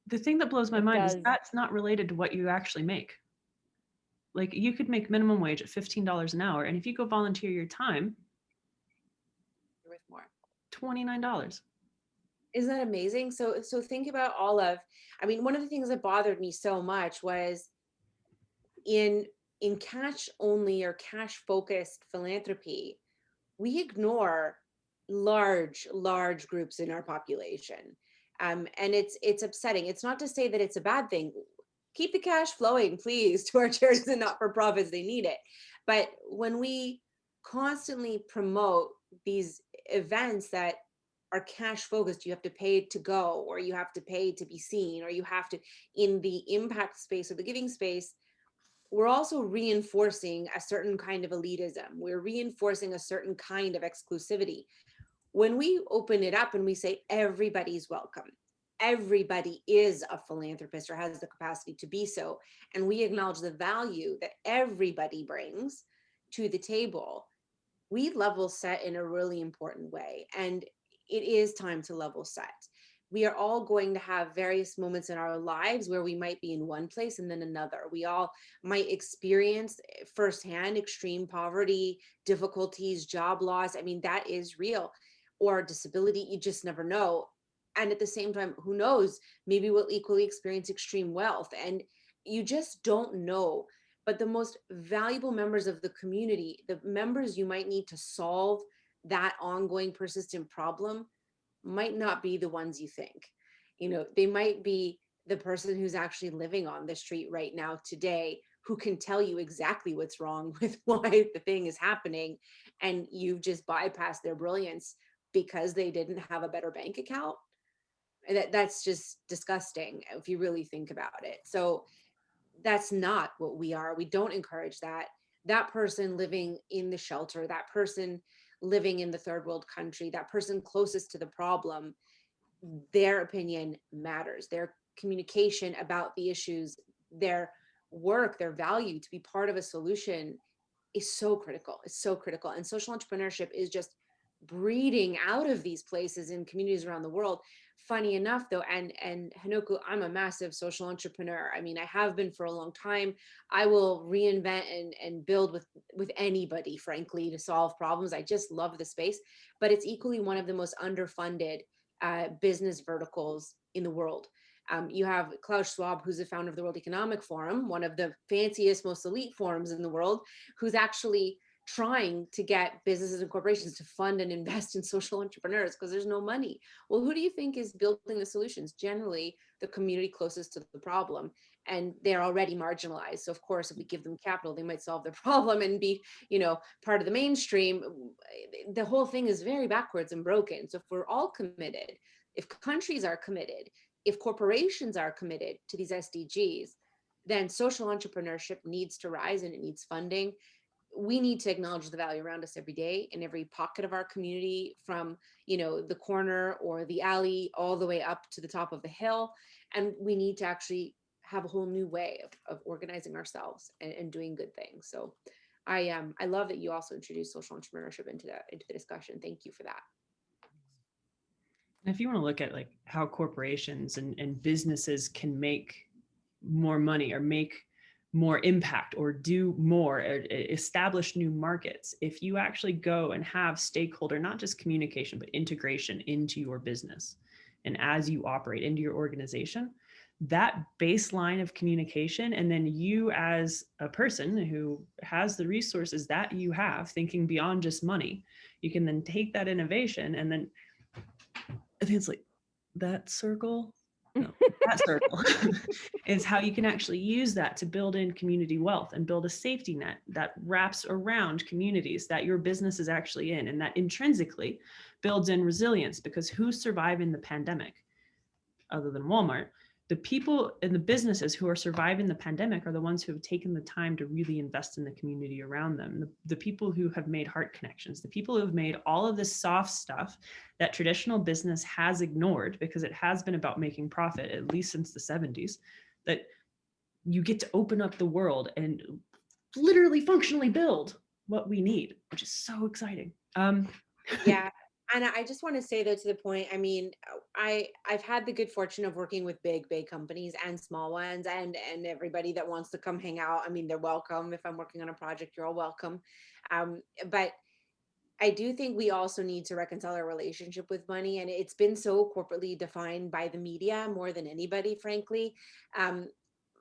The thing that blows my it mind is does- that's not related to what you actually make. Like you could make minimum wage at $15 an hour. And if you go volunteer your time, You're worth more. $29. Isn't that amazing? So think about all of, I mean, one of the things that bothered me so much was in cash only or cash focused philanthropy, we ignore large groups in our population. And it's upsetting. It's not to say that it's a bad thing. Keep the cash flowing, please, to our charities and not-for-profits. They need it. But when we constantly promote these events that are cash focused, you have to pay to go, or you have to pay to be seen, or you have to, in the impact space or the giving space, we're also reinforcing a certain kind of elitism. We're reinforcing a certain kind of exclusivity. When we open it up and we say everybody's welcome, everybody is a philanthropist or has the capacity to be so, and we acknowledge the value that everybody brings to the table, we level set in a really important way. And it is time to level set. We are all going to have various moments in our lives where we might be in one place and then another. We all might experience firsthand extreme poverty, difficulties, job loss. I mean, that is real. Or disability, you just never know. And at the same time, who knows, maybe we'll equally experience extreme wealth. And you just don't know. But the most valuable members of the community, the members you might need to solve that ongoing persistent problem, might not be the ones you think. You know, they might be the person who's actually living on the street right now today, who can tell you exactly what's wrong with why the thing is happening, and you've just bypassed their brilliance because they didn't have a better bank account. That's just disgusting if you really think about it. So that's not what we are. We don't encourage that. That person living in the shelter, that person living in the third world country, that person closest to the problem, their opinion matters. Their communication about the issues, their work, their value to be part of a solution is so critical. It's so critical. And social entrepreneurship is just breeding out of these places in communities around the world. Funny enough though, and Hanoku, I'm a massive social entrepreneur. I mean, I have been for a long time. I will reinvent and build with anybody, frankly, to solve problems. I just love the space, but it's equally one of the most underfunded business verticals in the world. You have Klaus Schwab, who's the founder of the World Economic Forum, one of the fanciest, most elite forums in the world, who's actually trying to get businesses and corporations to fund and invest in social entrepreneurs because there's no money. Well, who do you think is building the solutions? Generally, the community closest to the problem, and they're already marginalized. So of course, if we give them capital, they might solve their problem and be, you know, part of the mainstream. The whole thing is very backwards and broken. So if we're all committed, if countries are committed, if corporations are committed to these SDGs, then social entrepreneurship needs to rise and it needs funding. We need to acknowledge the value around us every day in every pocket of our community, from, you know, the corner or the alley all the way up to the top of the hill. And we need to actually have a whole new way of organizing ourselves and doing good things. So I love that you also introduced social entrepreneurship into the discussion. Thank you for that. And if you want to look at like how corporations and businesses can make more money or make more impact or do more, or establish new markets, if you actually go and have stakeholder, not just communication, but integration into your business, and as you operate into your organization, that baseline of communication, and then you as a person who has the resources that you have, thinking beyond just money, you can then take that innovation and then I think it's like that circle. No, that circle is how you can actually use that to build in community wealth and build a safety net that wraps around communities that your business is actually in, and that intrinsically builds in resilience, because who's surviving the pandemic other than Walmart? the people and the businesses who are surviving the pandemic are the ones who have taken the time to really invest in the community around them. The people who have made heart connections, the people who have made all of this soft stuff that traditional business has ignored because it has been about making profit, at least since the 70s, that you get to open up the world and literally functionally build what we need, which is so exciting. Yeah. And I just want to say though, to the point, I mean, I've had the good fortune of working with big companies and small ones, and everybody that wants to come hang out. I mean, they're welcome. If I'm working on a project, you're all welcome. But I do think we also need to reconcile our relationship with money. And it's been so corporately defined by the media more than anybody, frankly.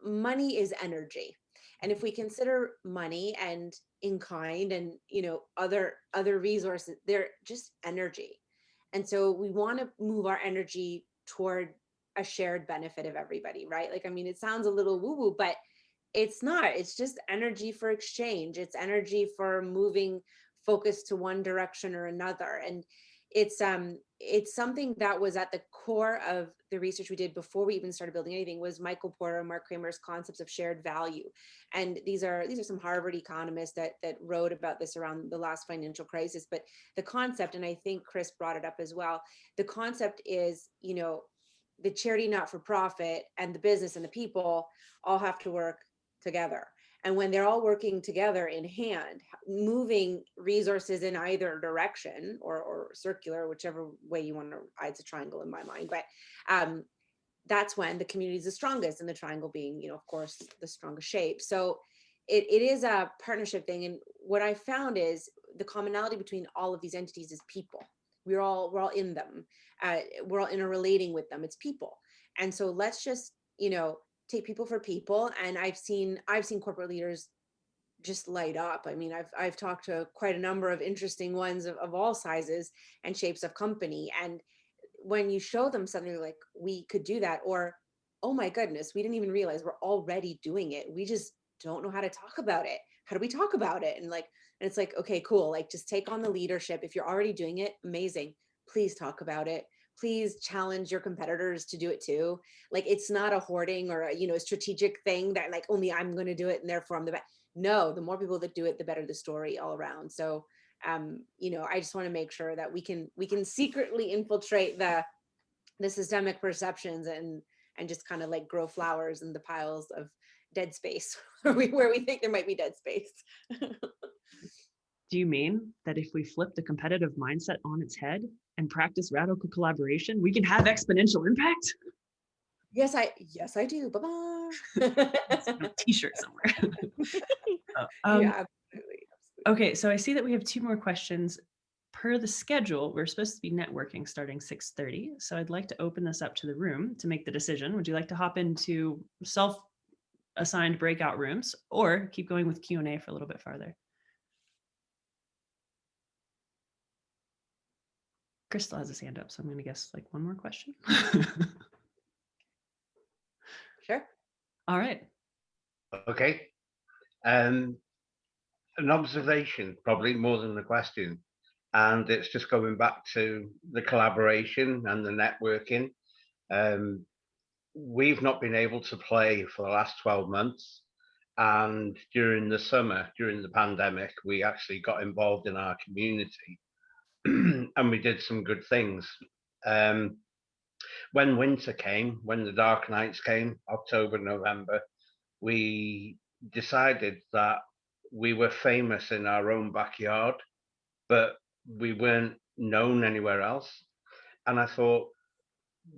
Money is energy. And if we consider money and in kind and, you know, other resources, they're just energy. And so we want to move our energy toward a shared benefit of everybody, right? Like, I mean, it sounds a little woo woo, but it's not. It's just energy for exchange. It's energy for moving focus to one direction or another. And it's something that was at the core of the research we did before we even started building anything, was Michael Porter and Mark Kramer's concepts of shared value. And these are some Harvard economists that wrote about this around the last financial crisis. But the concept, and I think Chris brought it up as well, the concept is, you know, the charity not-for-profit and the business and the people all have to work together. And when they're all working together in hand, moving resources in either direction or circular, whichever way you want to, it's a triangle in my mind, but that's when the community is the strongest, and the triangle being, you know, of course, the strongest shape. So it is a partnership thing. And what I found is the commonality between all of these entities is people. We're all in them. We're all interrelating with them. It's people. And so let's just, you know, take people for people. And I've seen corporate leaders just light up. I mean, I've talked to quite a number of interesting ones of all sizes and shapes of company. And when you show them something like, we could do that, or, oh my goodness, we didn't even realize we're already doing it. We just don't know how to talk about it. How do we talk about it? And it's like, okay, cool. Like, just take on the leadership. If you're already doing it, amazing. Please talk about it. Please challenge your competitors to do it too. Like, it's not a hoarding or a, you know, a strategic thing that like, only I'm going to do it and therefore I'm the best. No, the more people that do it, the better the story all around. So, you know, I just want to make sure that we can secretly infiltrate the systemic perceptions and just kind of like grow flowers in the piles of dead space where we think there might be dead space. Do you mean that if we flip the competitive mindset on its head and practice radical collaboration, we can have exponential impact? Yes, I do. Bye-bye. A t-shirt somewhere. Yeah, absolutely. Okay, so I see that we have 2 more questions. Per the schedule, we're supposed to be networking starting 6:30. So I'd like to open this up to the room to make the decision. Would you like to hop into self-assigned breakout rooms or keep going with Q&A for a little bit farther? Crystal has his hand up, so I'm going to guess like 1 more question. Sure. All right. Okay. An observation, probably more than a question. And it's just going back to the collaboration and the networking. We've not been able to play for the last 12 months. And during the summer, during the pandemic, we actually got involved in our community and we did some good things. When winter came, when the dark nights came, October, November, we decided that we were famous in our own backyard, but we weren't known anywhere else. And I thought,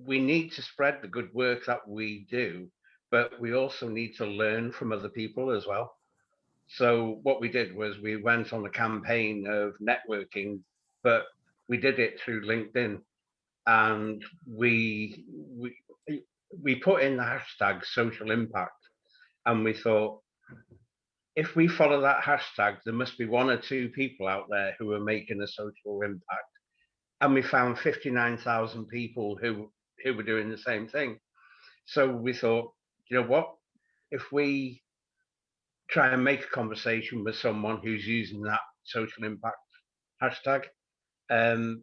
we need to spread the good work that we do, but we also need to learn from other people as well. So what we did was we went on a campaign of networking, but we did it through LinkedIn, and we put in the hashtag social impact, and we thought, if we follow that hashtag, there must be 1 or 2 people out there who are making a social impact. And we found 59,000 people who were doing the same thing. So we thought, you know what, if we try and make a conversation with someone who's using that social impact hashtag,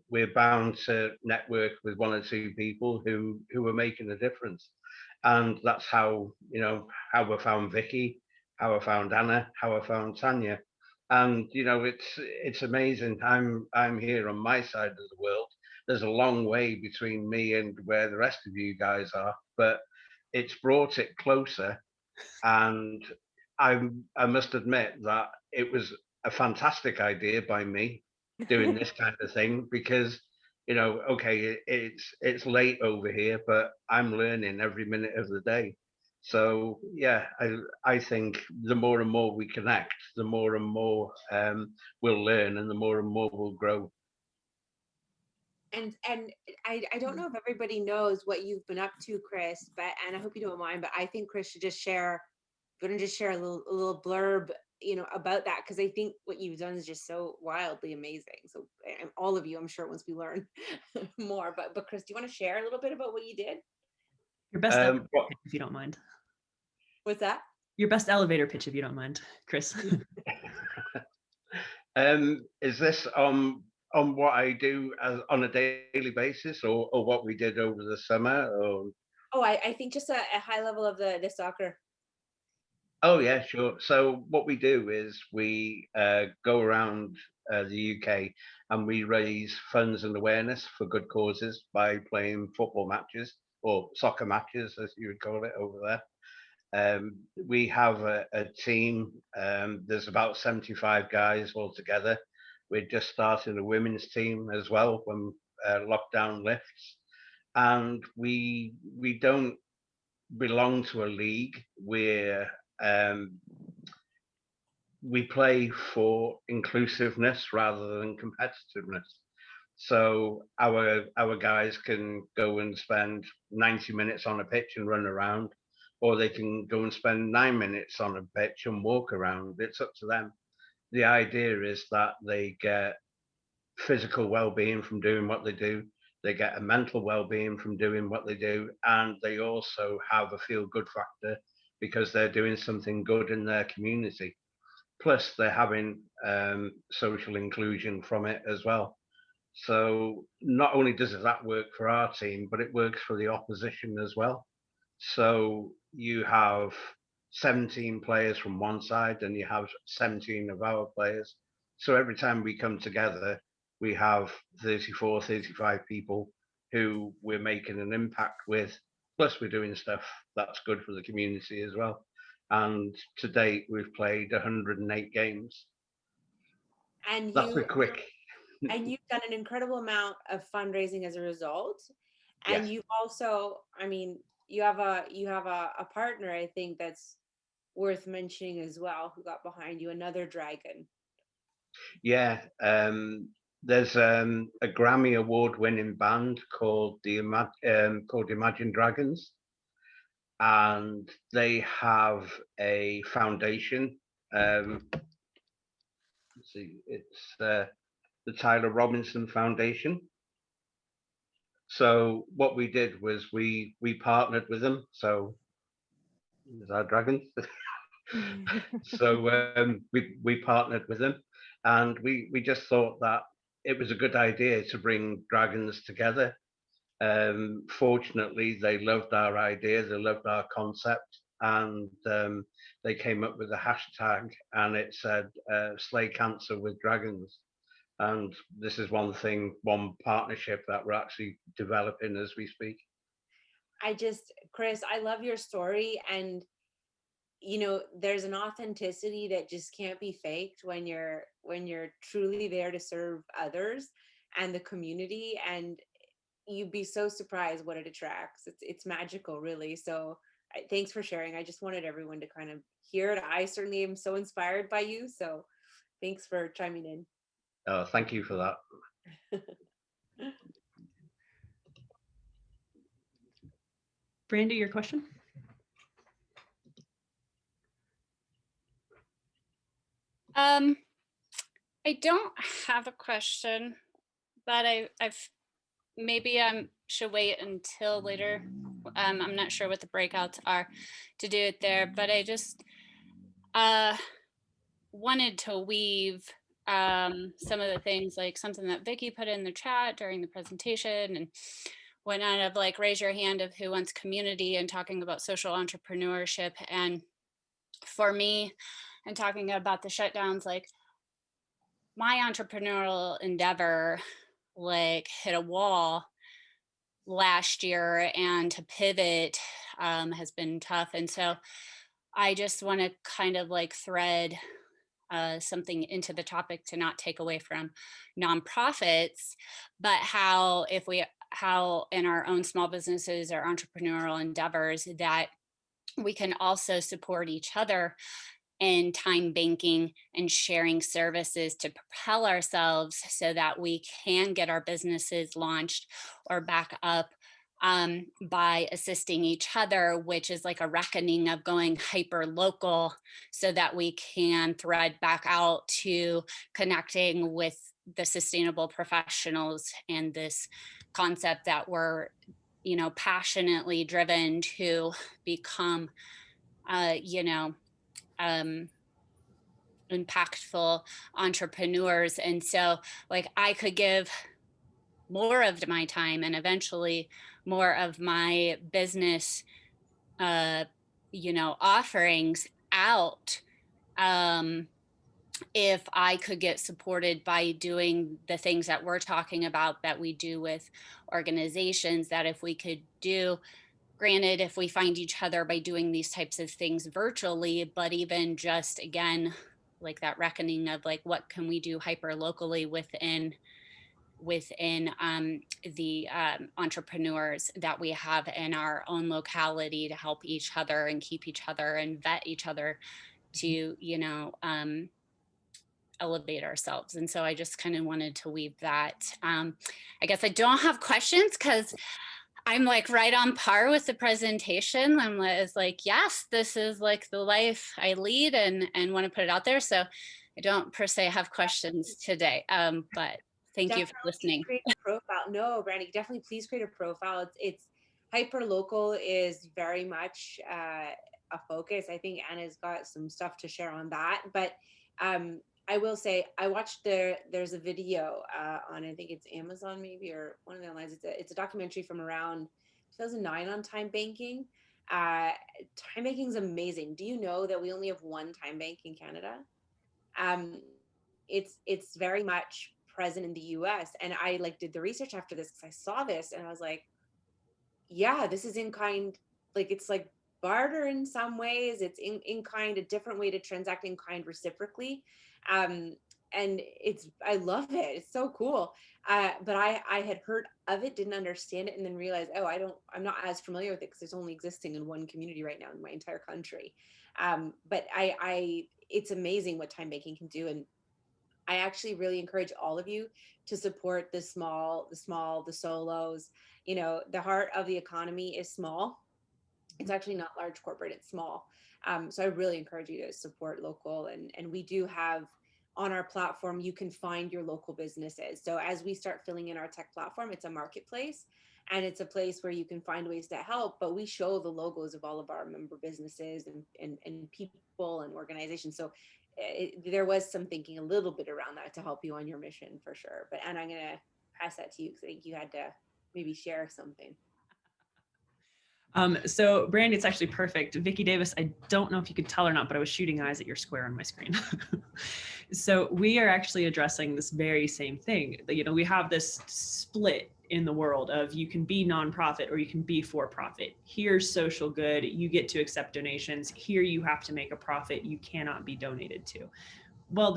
we're bound to network with 1 or 2 people who are making a difference. And that's how, how I found Vicky, how I found Anna, how I found Tanya. And it's amazing. I'm here on my side of the world. There's a long way between me and where the rest of you guys are, but it's brought it closer. And I must admit that it was a fantastic idea by me doing this kind of thing, because okay, it's late over here, but I'm learning every minute of the day. So yeah, I think the more and more we connect, the more and more we'll learn, and the more and more we'll grow. And I don't know if everybody knows what you've been up to, Chris, but, and I hope you don't mind, but I think Chris should just share, going to just share a little blurb, about that, because I think what you've done is just so wildly amazing. So, and all of you, I'm sure, once we learn more, but Chris, do you want to share a little bit about what you did? Your best elevator pitch, if you don't mind. What's that? Your best elevator pitch, if you don't mind, Chris. Is this on what I do on a daily basis, or what we did over the summer? Or Oh, I think just a high level of the soccer. oh yeah, sure. So what we do is we go around the UK, and we raise funds and awareness for good causes by playing football matches, or soccer matches, as you would call it over there. We have a team. There's about 75 guys altogether. We're just starting a women's team as well when lockdown lifts, and we don't belong to a league. We play for inclusiveness rather than competitiveness. So our guys can go and spend 90 minutes on a pitch and run around, or they can go and spend 9 minutes on a pitch and walk around. It's up to them. The idea is that they get physical well-being from doing what they do. They get a mental well-being from doing what they do, and they also have a feel-good factor because they're doing something good in their community. Plus, they're having social inclusion from it as well. So not only does that work for our team, but it works for the opposition as well. So you have 17 players from one side, and you have 17 of our players. So every time we come together, we have 34, 35 people who we're making an impact with. Plus, we're doing stuff that's good for the community as well. And to date, we've played 108 games. And that's a quick. And you've done an incredible amount of fundraising as a result. And Yes. you also, I mean, you have a partner, I think, that's worth mentioning as well, who got behind you, another dragon. Yeah, there's a Grammy award-winning band called Imagine Dragons, and they have a foundation. Let's see, it's the Tyler Robinson Foundation. So what we did was we partnered with them. So is our dragons. So we partnered with them, and we just thought that it was a good idea to bring dragons together. Fortunately, they loved our idea, they loved our concept, and they came up with a hashtag, and it said "Slay Cancer with Dragons." And this is one partnership that we're actually developing as we speak. Chris, I love your story, and there's an authenticity that just can't be faked when you're truly there to serve others and the community, and you'd be so surprised what it attracts. It's magical, really. So thanks for sharing. I just wanted everyone to kind of hear it. I certainly am so inspired by you, so thanks for chiming in. Oh, thank you for that. Brandy, your question? I don't have a question, but maybe I should wait until later. I'm not sure what the breakouts are to do it there, but I just wanted to weave some of the things, like something that Vicky put in the chat during the presentation, and went out of like raise your hand of who wants community and talking about social entrepreneurship. And for me, and talking about the shutdowns, like my entrepreneurial endeavor like hit a wall last year, and to pivot has been tough. And so I just want to kind of like thread something into the topic to not take away from nonprofits, but how in our own small businesses or entrepreneurial endeavors that we can also support each other in time banking and sharing services to propel ourselves so that we can get our businesses launched or back up, by assisting each other, which is like a reckoning of going hyper local so that we can thread back out to connecting with the sustainable professionals and this concept that we're, passionately driven to become, impactful entrepreneurs. And so like I could give more of my time and eventually more of my business offerings out, if I could get supported by doing the things that we're talking about that we do with organizations, that if we could do, granted, if we find each other by doing these types of things virtually, but even just again, like that reckoning of like, what can we do hyper locally within the entrepreneurs that we have in our own locality to help each other and keep each other and vet each other to, elevate ourselves. And so I just kind of wanted to weave that. I guess I don't have questions because I'm like right on par with the presentation. It's like, yes, this is like the life I lead and want to put it out there. So I don't per se have questions today, but thank you for listening. Create a profile. No, Brandy, definitely please create a profile. It's hyper local is very much a focus. I think Anna's got some stuff to share on that. But I will say I watched there's a video on, I think it's Amazon maybe, or one of the lines. It's a documentary from around 2009 on time banking. Time banking is amazing. Do you know that we only have one time bank in Canada? It's very much present in the US, and I like did the research after this because I saw this and I was like, yeah, this is in kind, like it's like barter in some ways. It's in kind, a different way to transact in kind reciprocally. And I love it. It's so cool. But I had heard of it, didn't understand it, and then realized, oh, I'm not as familiar with it because it's only existing in one community right now in my entire country. But it's amazing what time banking can do. And I actually really encourage all of you to support the solos. The heart of the economy is small. It's actually not large corporate, it's small. So I really encourage you to support local. And we do have on our platform, you can find your local businesses. So as we start filling in our tech platform, it's a marketplace and it's a place where you can find ways to help, but we show the logos of all of our member businesses and people and organizations. So there was some thinking a little bit around that to help you on your mission for sure. But Anna, I'm going to pass that to you because I think you had to maybe share something. So Brandy, it's actually perfect. Vicki Davis, I don't know if you could tell or not, but I was shooting eyes at your square on my screen. So we are actually addressing this very same thing. We have this split in the world of you can be nonprofit or you can be for profit. Here's social good. You get to accept donations. Here you have to make a profit. You cannot be donated to. Well,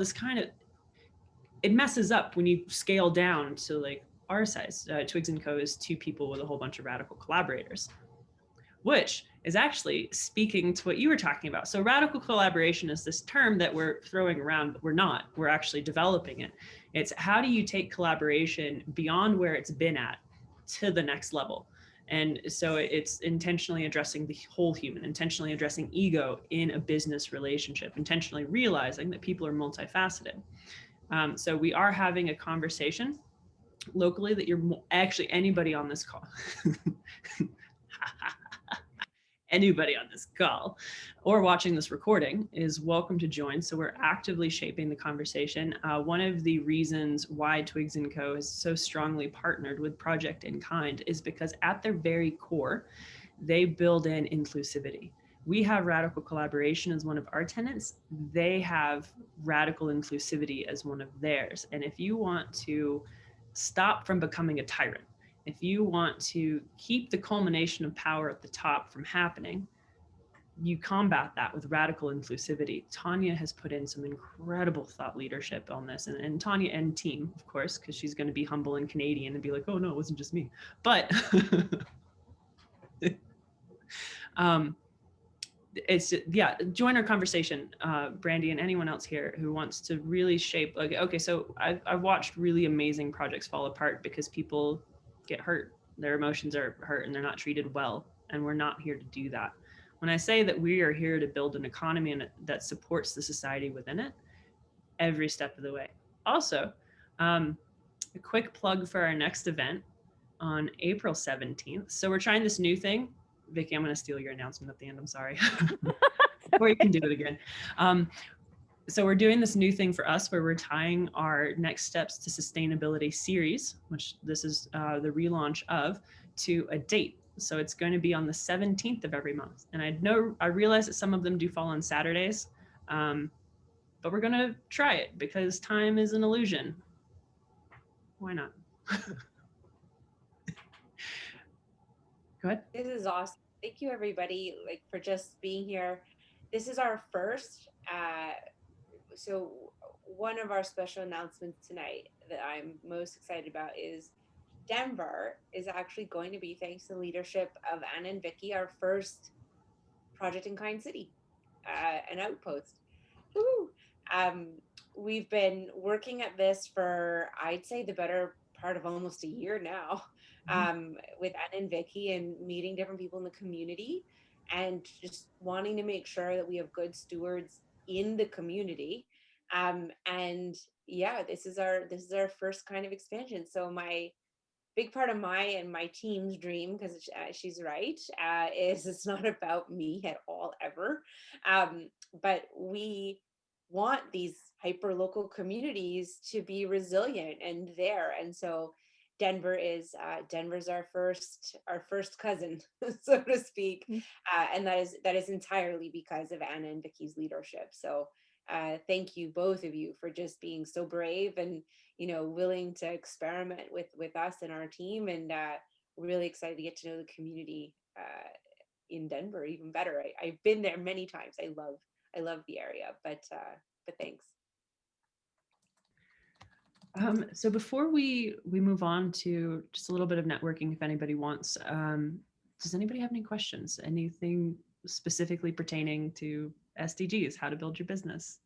it messes up when you scale down to like our size. Twigs & Co. is 2 people with a whole bunch of radical collaborators, which is actually speaking to what you were talking about. So radical collaboration is this term that we're throwing around, but we're actually developing it. It's how do you take collaboration beyond where it's been at to the next level? And so it's intentionally addressing the whole human, intentionally addressing ego in a business relationship, intentionally realizing that people are multifaceted. So we are having a conversation locally that you're actually anybody on this call. anybody on this call or watching this recording is welcome to join. So we're actively shaping the conversation. One of the reasons why Twigs & Co. is so strongly partnered with Project In Kind is because at their very core, they build in inclusivity. We have radical collaboration as one of our tenets. They have radical inclusivity as one of theirs. And if you want to stop from becoming a tyrant, if you want to keep the culmination of power at the top from happening, you combat that with radical inclusivity. Tanya has put in some incredible thought leadership on this, and Tanya and team, of course, because she's going to be humble and Canadian and be like, oh no, it wasn't just me. But it's, yeah, join our conversation, Brandy and anyone else here who wants to really shape, like, okay, so I've watched really amazing projects fall apart because people get hurt, their emotions are hurt and they're not treated well. And we're not here to do that. When I say that we are here to build an economy that supports the society within it, every step of the way. Also, a quick plug for our next event on April 17th. So we're trying this new thing. Vicky, I'm going to steal your announcement at the end. I'm sorry. Or you can do it again. So we're doing this new thing for us where we're tying our next steps to sustainability series, which this is the relaunch of, to a date. So it's going to be on the 17th of every month. And I realize that some of them do fall on Saturdays, but we're going to try it because time is an illusion. Why not? Go ahead. This is awesome. Thank you, everybody, like, for just being here. This is our first. So one of our special announcements tonight that I'm most excited about is Denver is actually going to be, thanks to the leadership of Anna and Vicky, our first Project In Kind city, an outpost. Woo! We've been working at this for, I'd say, the better part of almost a year now, with Anna and Vicky, and meeting different people in the community and just wanting to make sure that we have good stewards in the community. And yeah, this is our first kind of expansion. So my big part of my team's dream, because she's right, is it's not about me at all ever, but we want these hyper local communities to be resilient and there. And so Denver's our first cousin, so to speak, and that is entirely because of Anna and Vicky's leadership. So thank you, both of you, for just being so brave and, you know, willing to experiment with us and our team, and really excited to get to know the community in Denver even better. I've been there many times. I love the area, but thanks. So before we move on to just a little bit of networking, if anybody wants, does anybody have any questions? Anything specifically pertaining to SDGs, how to build your business?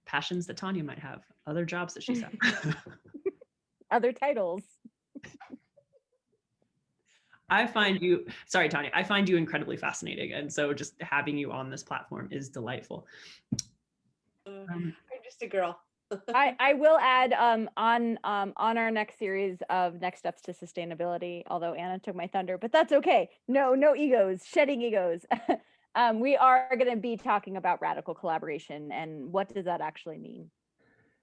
Passions that Tanya might have, other jobs that she's had. Other titles. I find you, sorry, Tanya, I find you incredibly fascinating. And so just having you on this platform is delightful. I'm just a girl. I will add on our next series of Next Steps to Sustainability, although Anna took my thunder, but that's okay. No egos, shedding egos. We are going to be talking about radical collaboration and what does that actually mean?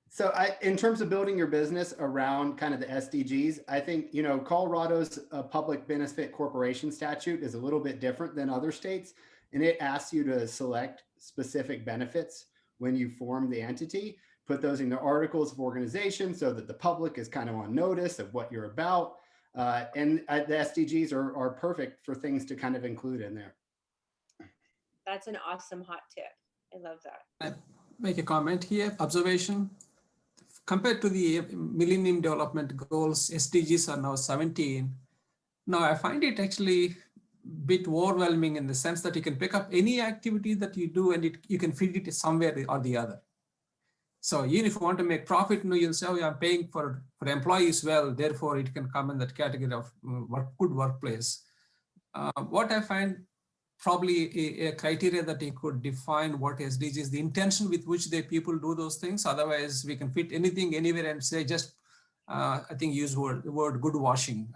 So in terms of building your business around kind of the SDGs, I think, you know, Colorado's public benefit corporation statute is a little bit different than other states, and it asks you to select specific benefits when you form the entity, put those in the articles of organization so that the public is kind of on notice of what you're about. And the SDGs are perfect for things to kind of include in there. That's an awesome hot tip. I love that. I make a comment here, observation. Compared to the Millennium Development Goals, SDGs are now 17. Now I find it actually a bit overwhelming in the sense that you can pick up any activity that you do and you can fit it somewhere or the other. So even if you want to make profit, you'll say, oh, I'm paying for employees well, therefore it can come in that category of good workplace. What I find probably a criteria that you could define what SDGs is, the intention with which the people do those things. Otherwise, we can fit anything anywhere and say just I think use the word good washing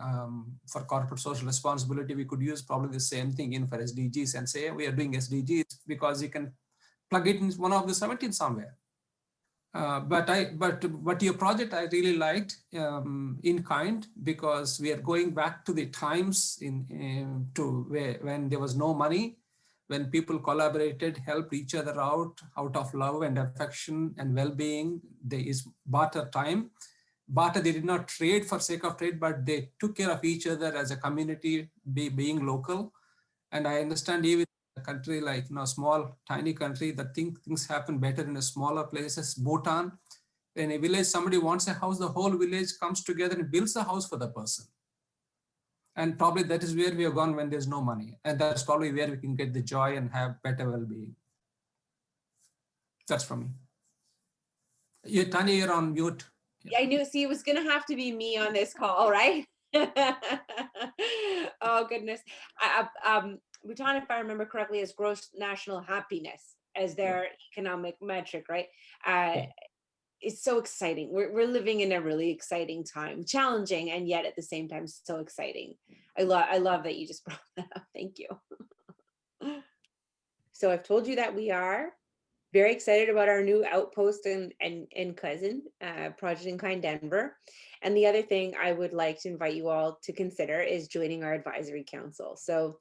for corporate social responsibility. We could use probably the same thing in for SDGs and say we are doing SDGs because you can plug it in one of the 17 somewhere. But your project I really liked in kind, because we are going back to the times when there was no money, when people collaborated, helped each other out of love and affection and well-being. There is barter time. Barter, they did not trade for sake of trade, but they took care of each other as a community, being local. And I understand even a country like, small, tiny country, that things happen better in a smaller places. Bhutan, in a village, somebody wants a house, the whole village comes together and builds a house for the person. And probably that is where we have gone when there's no money. And that's probably where we can get the joy and have better well-being. That's from me. Tanya, you're on mute. I knew, see, it was going to have to be me on this call, right? Oh, goodness. Bhutan, if I remember correctly, is gross national happiness as their economic metric, right? It's so exciting. We're living in a really exciting time, challenging, and yet at the same time, so exciting. I love that you just brought that up. Thank you. So I've told you that we are very excited about our new outpost in Cousin, Project in Kind Denver. And the other thing I would like to invite you all to consider is joining our advisory council. So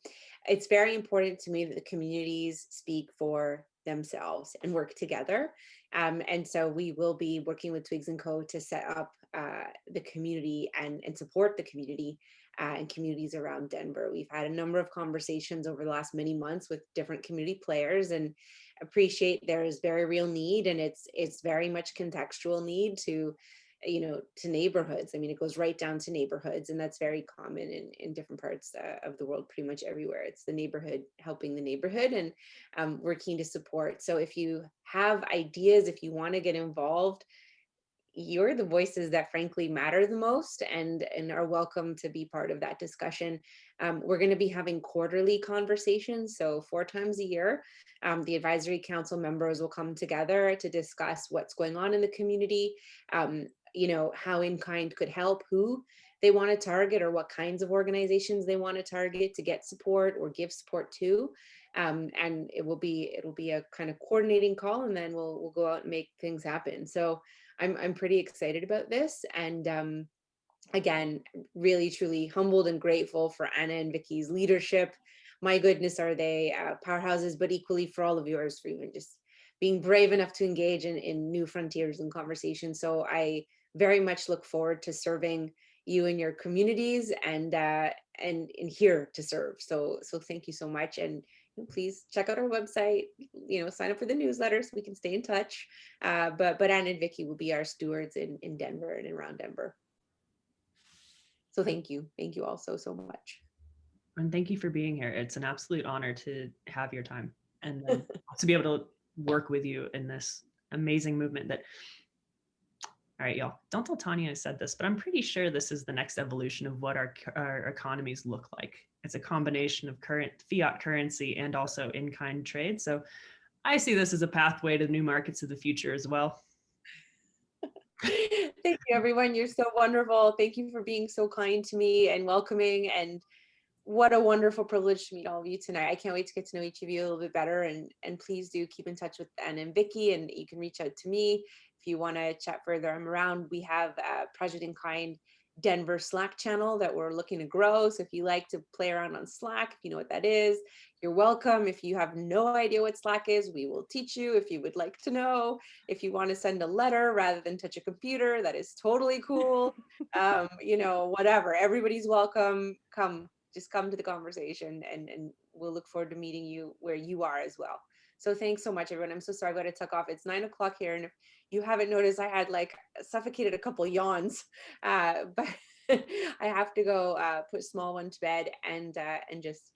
it's very important to me that the communities speak for themselves and work together. And so we will be working with Twigs & Co. to set up the community and support the community and communities around Denver. We've had a number of conversations over the last many months with different community players, and appreciate there is very real need, and it's very much contextual need to neighborhoods. I mean, it goes right down to neighborhoods, and that's very common in different parts of the world, pretty much everywhere. It's the neighborhood helping the neighborhood, and we're keen to support. So if you have ideas, if you want to get involved, you're the voices that frankly matter the most and are welcome to be part of that discussion. We're going to be having quarterly conversations, so 4 times a year. The advisory council members will come together to discuss what's going on in the community, how In Kind could help, who they want to target, or what kinds of organizations they want to target to get support or give support to. And it'll be a kind of coordinating call, and then we'll go out and make things happen. So I'm pretty excited about this, and again, really truly humbled and grateful for Anna and Vicky's leadership. My goodness, are they powerhouses, but equally for all of yours, for even just being brave enough to engage in new frontiers and conversations. So I very much look forward to serving you and your communities, and here to serve. So thank you so much, and please check out our website, sign up for the newsletter so we can stay in touch. But Anna and Vicky will be our stewards in Denver and around Denver. So thank you all so much. And thank you for being here. It's an absolute honor to have your time and to be able to work with you in this amazing movement that, all right, y'all, don't tell Tanya I said this, but I'm pretty sure this is the next evolution of what our economies look like. It's a combination of current fiat currency and also in-kind trade. So I see this as a pathway to new markets of the future as well. Thank you, everyone. You're so wonderful. Thank you for being so kind to me and welcoming, and what a wonderful privilege to meet all of you tonight. I can't wait to get to know each of you a little bit better, and please do keep in touch with Anna and Vicky, and you can reach out to me if you want to chat further. I'm around. We have a Project in Kind Denver Slack channel that we're looking to grow. So if you like to play around on Slack, if you know what that is, you're welcome. If you have no idea what Slack is, we will teach you if you would like to know. If you want to send a letter rather than touch a computer, that is totally cool. Whatever, everybody's welcome. Just come to the conversation, and we'll look forward to meeting you where you are as well. So thanks so much, everyone. I'm so sorry, I've got to tuck off. It's 9 o'clock here, and if you haven't noticed, I had suffocated a couple yawns, but I have to go put small one to bed, and just,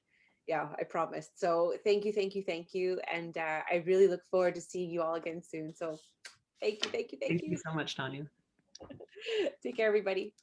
yeah, I promised. So thank you, and I really look forward to seeing you all again soon. So thank you. Thank you so much, Tanya. Take care, everybody.